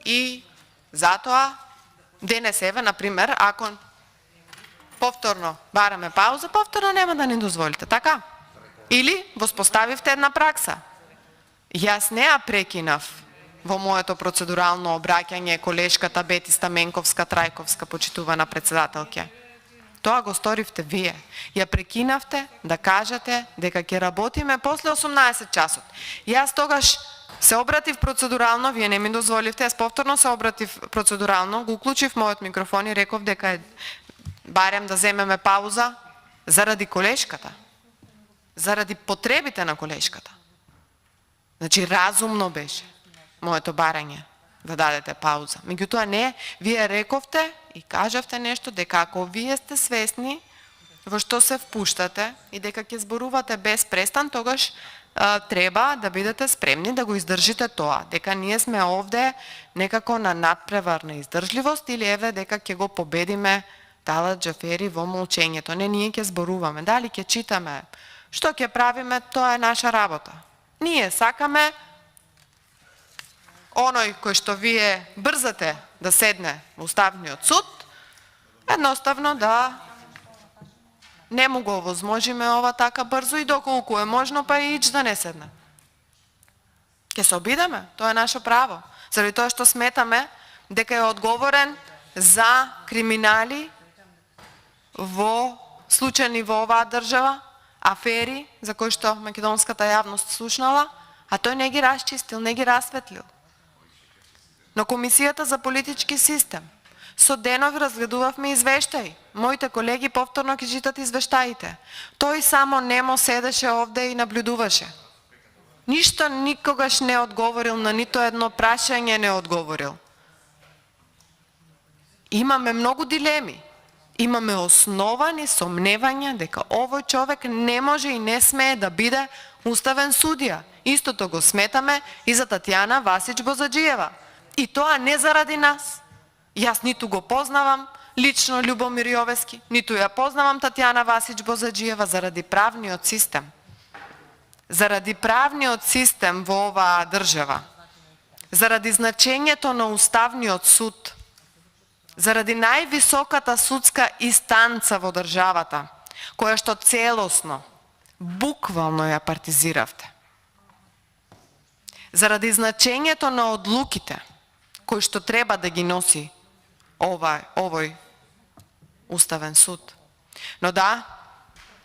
и затоа денес еве, например, ако повторно бараме пауза, повторно нема да ни дозволите, така? Или воспоставивте една пракса. Јас не ја прекинав во моето процедурално обраќање колешката Бети Стаменковска-Трајковска, почитувана председателке. Тоа го сторивте вие. Ја прекинавте да кажете дека ќе работиме после 18 часот. Јас тогаш се обратив процедурално, вие не ми дозволивте, јас повторно се обратив процедурално, го уклучив мојот микрофон и реков дека е барем да земеме пауза заради колешката, заради потребите на колешката. Значи разумно беше моето барање да дадете пауза. Меѓутоа не, вие рековте и кажавте нешто дека ако вие сте свесни во што се впуштате и дека ќе зборувате без престан, тогаш треба да бидете спремни да го издржите тоа, дека ние сме овде некако на надпревар на издржливост или еве дека ќе го победиме Талат Џафери во молчењето. Не, ние ќе зборуваме, дали ќе читаме, што ќе правиме, тоа е наша работа. Ние сакаме оној кој што вие брзате да седне во Уставниот суд, едноставно да не му го возможиме ова така брзо и доколку е можно па и ич да не седне. Ке се обидеме, тоа е наше право. Заради тоа што сметаме дека е одговорен за криминали во случајни во оваа држава, афери за кои што македонската јавност слушнала, а тој не ги расчистил, не ги расветлил. Но Комисијата за политички систем, со денови разгледувавме извештаи. Моите колеги повторно ги читат извештаите. Тој само немо седеше овде и наблюдуваше. Ништо никогаш не одговорил на нито едно прашање, не одговорил. Имаме многу дилеми. Имаме основани сомневања дека овој човек не може и не смее да биде уставен судија. Истото го сметаме и за Татјана Васич Бозаџиева. И тоа не заради нас. Јас ниту го познавам лично Љубомир Јовески, ниту ја познавам Татјана Васич Бозаџиева заради правниот систем. Заради правниот систем во оваа држава. Заради значењето на Уставниот суд. Заради највисоката судска инстанца во државата, која што целосно, буквално ја партизиравте. Заради значењето на одлуките, кои што треба да ги носи овој Уставен суд. Но да,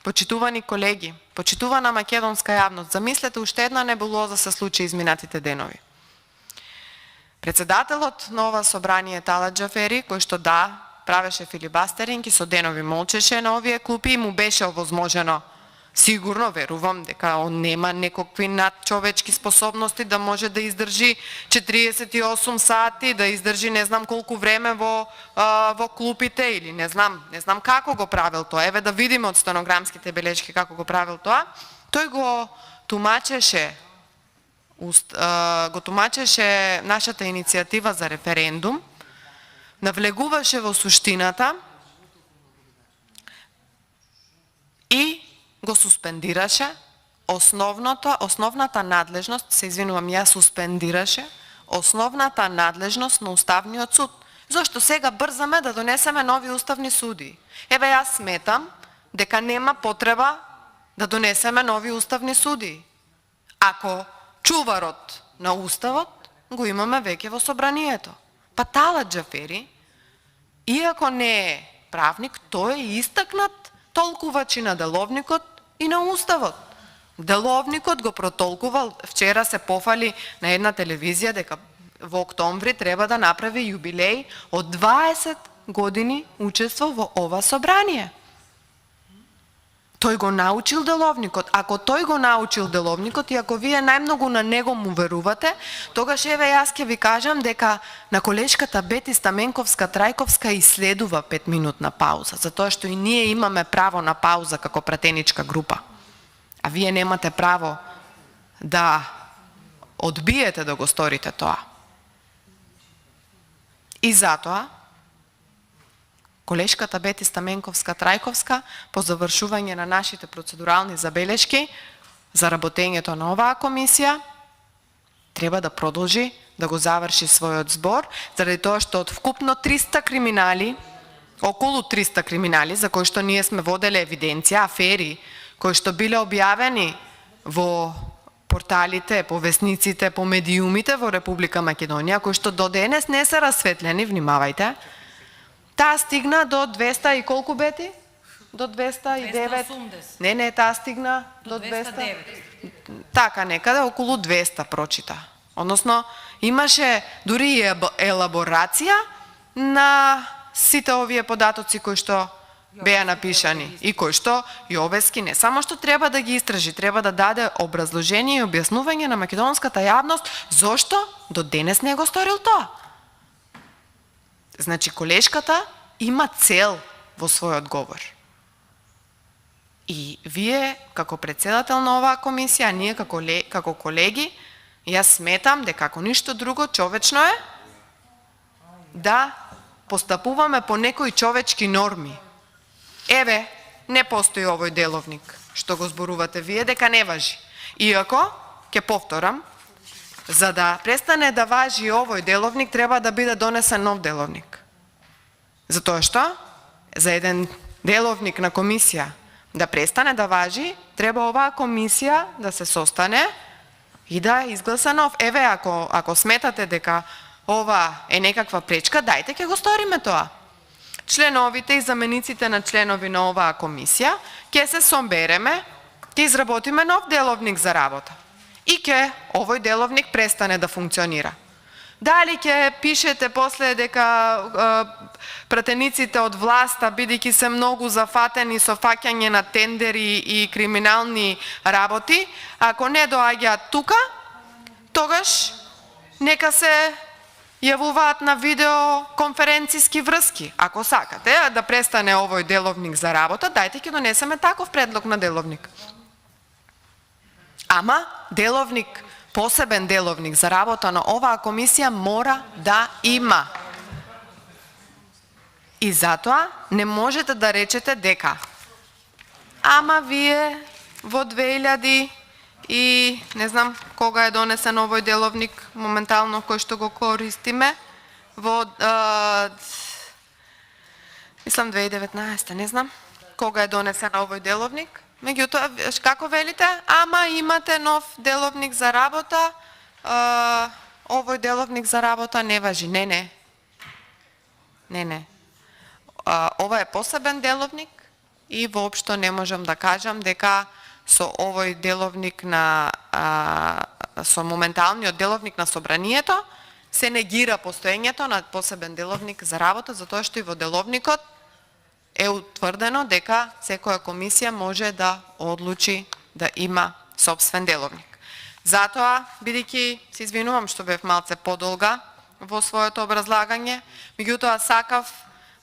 почитувани колеги, почитувана македонска јавност, замислете уште една небулоза се случи изминатите денови. Председателот на ова собрание Талат Џафери, кој што да, правеше филибастеринг и со денови молчеше на овие клупи и му беше овозможено, сигурно верувам дека он нема некакви надчовечки способности да може да издржи 48 сати, да издржи не знам колку време во клупите или не знам како го правил тоа. Еве да видиме од стенограмските белешки како го правил тоа. Тој го тумачеше нашата иницијатива за референдум, навлегуваше во суштината и го суспендираше основната надлежност, се извинувам, ја суспендираше основната надлежност на Уставниот суд. Зошто сега брзаме да донесеме нови уставни судии? Еве јас сметам дека нема потреба да донесеме нови уставни судии. Ако чуварот на Уставот го имаме веќе во собранието. Па Талат Џафери, иако не е правник, тој е истакнат толкувачи на деловникот и на Уставот. Деловникот го протолкувал, вчера се пофали на една телевизија дека во октомври треба да направи јубилеј од 20 години учество во ова собрание. Тој го научил деловникот. Ако тој го научил деловникот и ако вие најмногу на него му верувате, тогаш еве јас ќе ви кажам дека на колешката Бети Стаменковска-Трајковска иследува 5-минутна пауза, затоа што и ние имаме право на пауза како пратеничка група. А вие немате право да одбиете да го сторите тоа. И затоа колешката Бети Стаменковска-Трајковска, по завршување на нашите процедурални забелешки за работењето на оваа комисија, треба да продолжи да го заврши својот збор, заради тоа што од вкупно 300 криминали, околу 300 криминали, за кои што ние сме воделе евиденција, афери, кои што биле објавени во порталите, по весниците, по медиумите во Република Македонија, кои што до денес не се расветлени, внимавајте, таа стигна до 200 и колку бети? До 209? 280. Не, таа стигна до 200. Така, некаде околу 200 прочита. Односно, имаше дури и елаборација на сите овие податоци кои што беа напишани и кои што Јовески не само што треба да ги истражи, треба да даде образложение и објаснување на македонската јавност зошто до денес не го сторил тоа. Значи, колешката има цел во својот говор. И вие, како председател на оваа комисија, ние како колеги, јас сметам дека како ништо друго човечно е да постапуваме по некои човечки норми. Еве, не постои овој деловник, што го зборувате вие, дека не важи. Иако, ќе повторам, за да престане да важи овој деловник, треба да биде донесен нов деловник. Затоа што, за еден деловник на комисија, да престане да важи, треба оваа комисија да се состане и да изгласа нов. Еве, ако сметате дека ова е некаква пречка, дајте ќе го сториме тоа. Членовите и замениците на членови на оваа комисија ќе се собереме, ќе изработиме нов деловник за работа. И ќе овој деловник престане да функционира. Дали ќе пишете после дека пратениците од власта, бидејќи се многу зафатени со фаќање на тендери и криминални работи, ако не доаѓаат тука, тогаш нека се јавуваат на видеоконференциски врски. Ако сакате да престане овој деловник за работа, дајте ќе донесеме таков предлог на деловник. Ама деловник, посебен деловник за работа на оваа комисија мора да има. И затоа не можете да речете дека ама вие во 2000 и не знам кога е донесен овој деловник моментално кој што го користиме во мислам 2019, не знам кога е донесен овој деловник. Меѓутоа, како велите, ама имате нов деловник за работа, овој деловник за работа не важи. Не. Ова е посебен деловник и воопшто не можам да кажам дека со овој деловник со моменталниот деловник на собранието се негира постоењето на посебен деловник за работа, затоа што и во деловникот е утврдено дека секоја комисија може да одлучи да има сопствен деловник. Затоа, бидејќи се извинувам што бев малце подолга во своето образлагање, меѓутоа сакав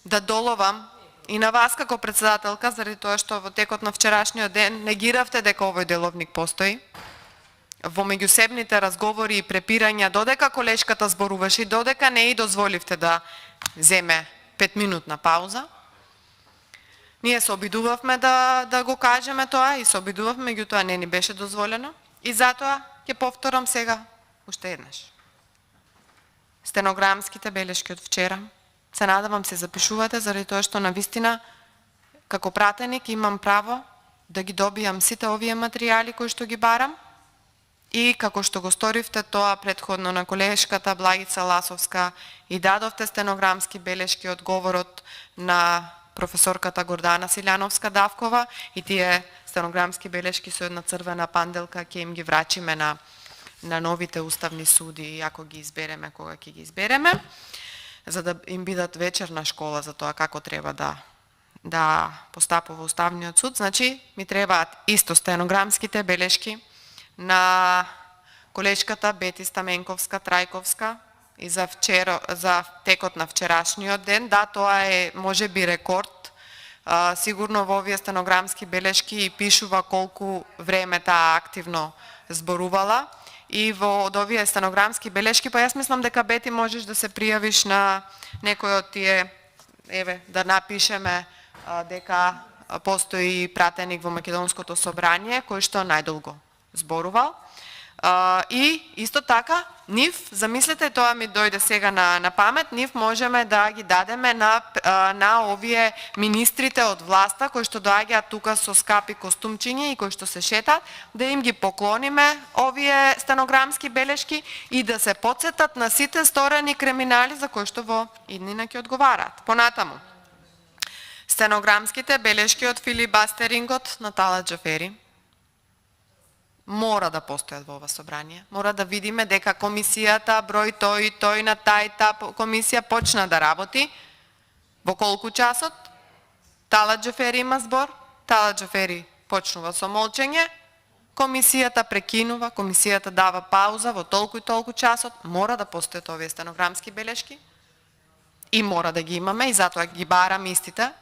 да доловам и на вас како председателка, заради тоа што во текот на вчерашниот ден негиравте дека овој деловник постои. Во меѓусебните разговори и препирања, додека колешката зборуваше, додека не и дозволивте да земе 5-минутна пауза, ние се обидувавме да го кажеме тоа и се обидувавме, меѓутоа не ни беше дозволено. И затоа ќе повторам сега уште еднаш. Стенограмските белешки од вчера, се надавам се запишувате, заради тоа што навистина како пратеник имам право да ги добијам сите овие материјали кои што ги барам и како што го сторивте тоа претходно на колешката Благица Ласовска и дадовте стенограмски белешки од говорот на професорката Гордана Силјановска-Давкова и тие стенограмски белешки со една црвена панделка ќе им ги врачиме на новите уставни суди, ако ги избереме, кога ќе ги избереме, за да им бидат вечерна школа за тоа како треба да постапува Уставниот суд. Значи, ми требаат исто стенограмските белешки на колешката Бети Стаменковска-Трајковска и за текот на вчерашниот ден. Да, тоа е можеби рекорд. Сигурно во овие стенограмски белешки и пишува колку време таа активно зборувала. И во од овие стенограмски белешки, па јас мислам дека Бети можеш да се пријавиш на некој од тие, еве, да напишеме дека постои пратеник во Македонското собрание кој што најдолго зборувал. И исто така, нив, замислете, тоа ми дојде сега на памет, нив можеме да ги дадеме на овие министрите од власта кои што доаѓаат тука со скапи костумчиња и кои што се шетат, да им ги поклониме овие стенограмски белешки и да се потсетат на сите сторени криминали за кои што во иднина ќе одговараат. Понатаму, стенограмските белешки од филибастерингот на Талат Џафери мора да постојат во ова собрание. Мора да видиме дека комисијата, број тој на тајта комисија почна да работи. Во колку часот? Талат Џафери има збор, Талат Џафери почнува со молчење, комисијата прекинува, комисијата дава пауза во толку и толку часот. Мора да постојат овие стенограмски белешки и мора да ги имаме и затоа ги барам истите,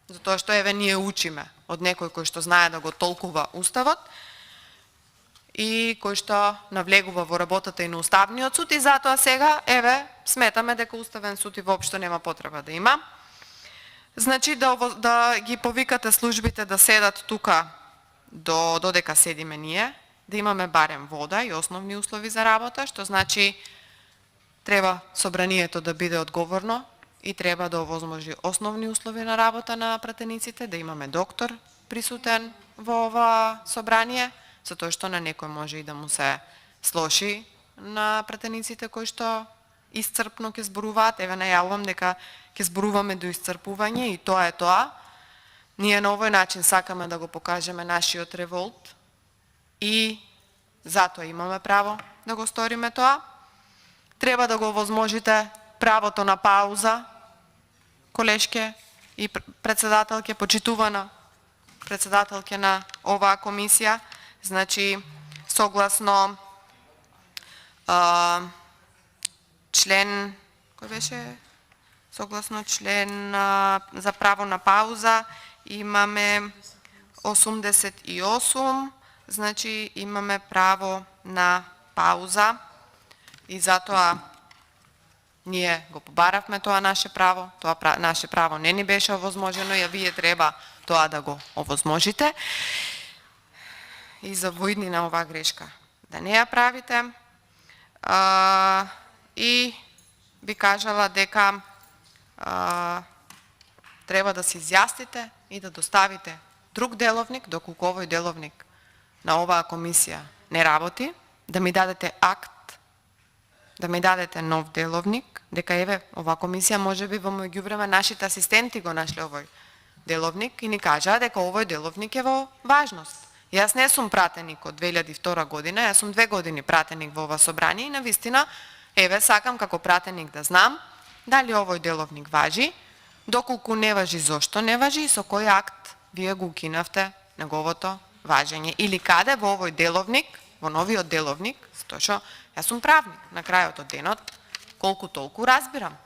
затоа што еве ние учиме од некој кој што знае да го толкува Уставот и кој што навлегува во работата и на Уставниот суд и затоа сега, еве, сметаме дека Уставен суд и воопшто нема потреба да има. Значи да ги повикате службите да седат тука додека седиме ние, да имаме барем вода и основни услови за работа, што значи треба собранието да биде одговорно и треба да овозможи основни услови на работа на пратениците, да имаме доктор, присутен во ова собрание, затоа што на некој може и да му се слоши на пратениците кои што исцрпно ќе зборуваат. Еве најавувам дека ќе зборуваме до исцрпување и тоа е тоа. Ние на овој начин сакаме да го покажеме нашиот револт и затоа имаме право да го сториме тоа. Треба да го возможите правото на пауза, колешке и председателке, почитувана председателке на оваа комисија. Значи, согласно член, кој беше? Согласно член за право на пауза имаме 88, значи имаме право на пауза и затоа ние го побаравме тоа наше право, тоа наше право не ни беше овозможено и вие треба тоа да го овозможите. И за воидни на оваа грешка да не ја правите. И би кажала дека треба да се изјасните и да доставите друг деловник, доколку овој деловник на оваа комисија не работи, да ми дадете акт, да ми дадете нов деловник, дека еве оваа комисија можеби во меѓувреме нашите асистенти го нашле овој деловник и ни кажаа дека овој деловник е во важност. Јас не сум пратеник од 2002 година, јас сум 2 години пратеник во ова собрание и навистина, еве сакам како пратеник да знам дали овој деловник важи, доколку не важи, зошто не важи и со кој акт вие го укинавте неговото важење. Или каде во овој деловник, во новиот деловник, затоа што јас сум правник, на крајот од денот, колку толку разбирам.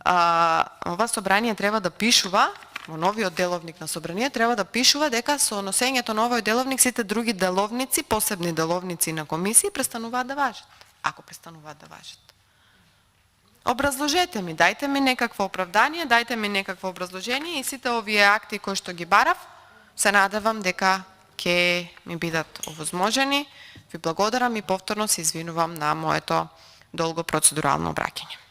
Ова собрание треба да пишува, во новиот деловник на собрание треба да пишува дека со носењето на овој деловник сите други деловници, посебни деловници на комисии престануваат да важат, ако престануваат да важат. Образложете ми, дајте ми некакво оправдание, дајте ми некакво образложение и сите овие акти кои што ги барав, се надевам дека ќе ми бидат овозможени. Ви благодарам и повторно се извинувам на моето долго процедурално обраќање.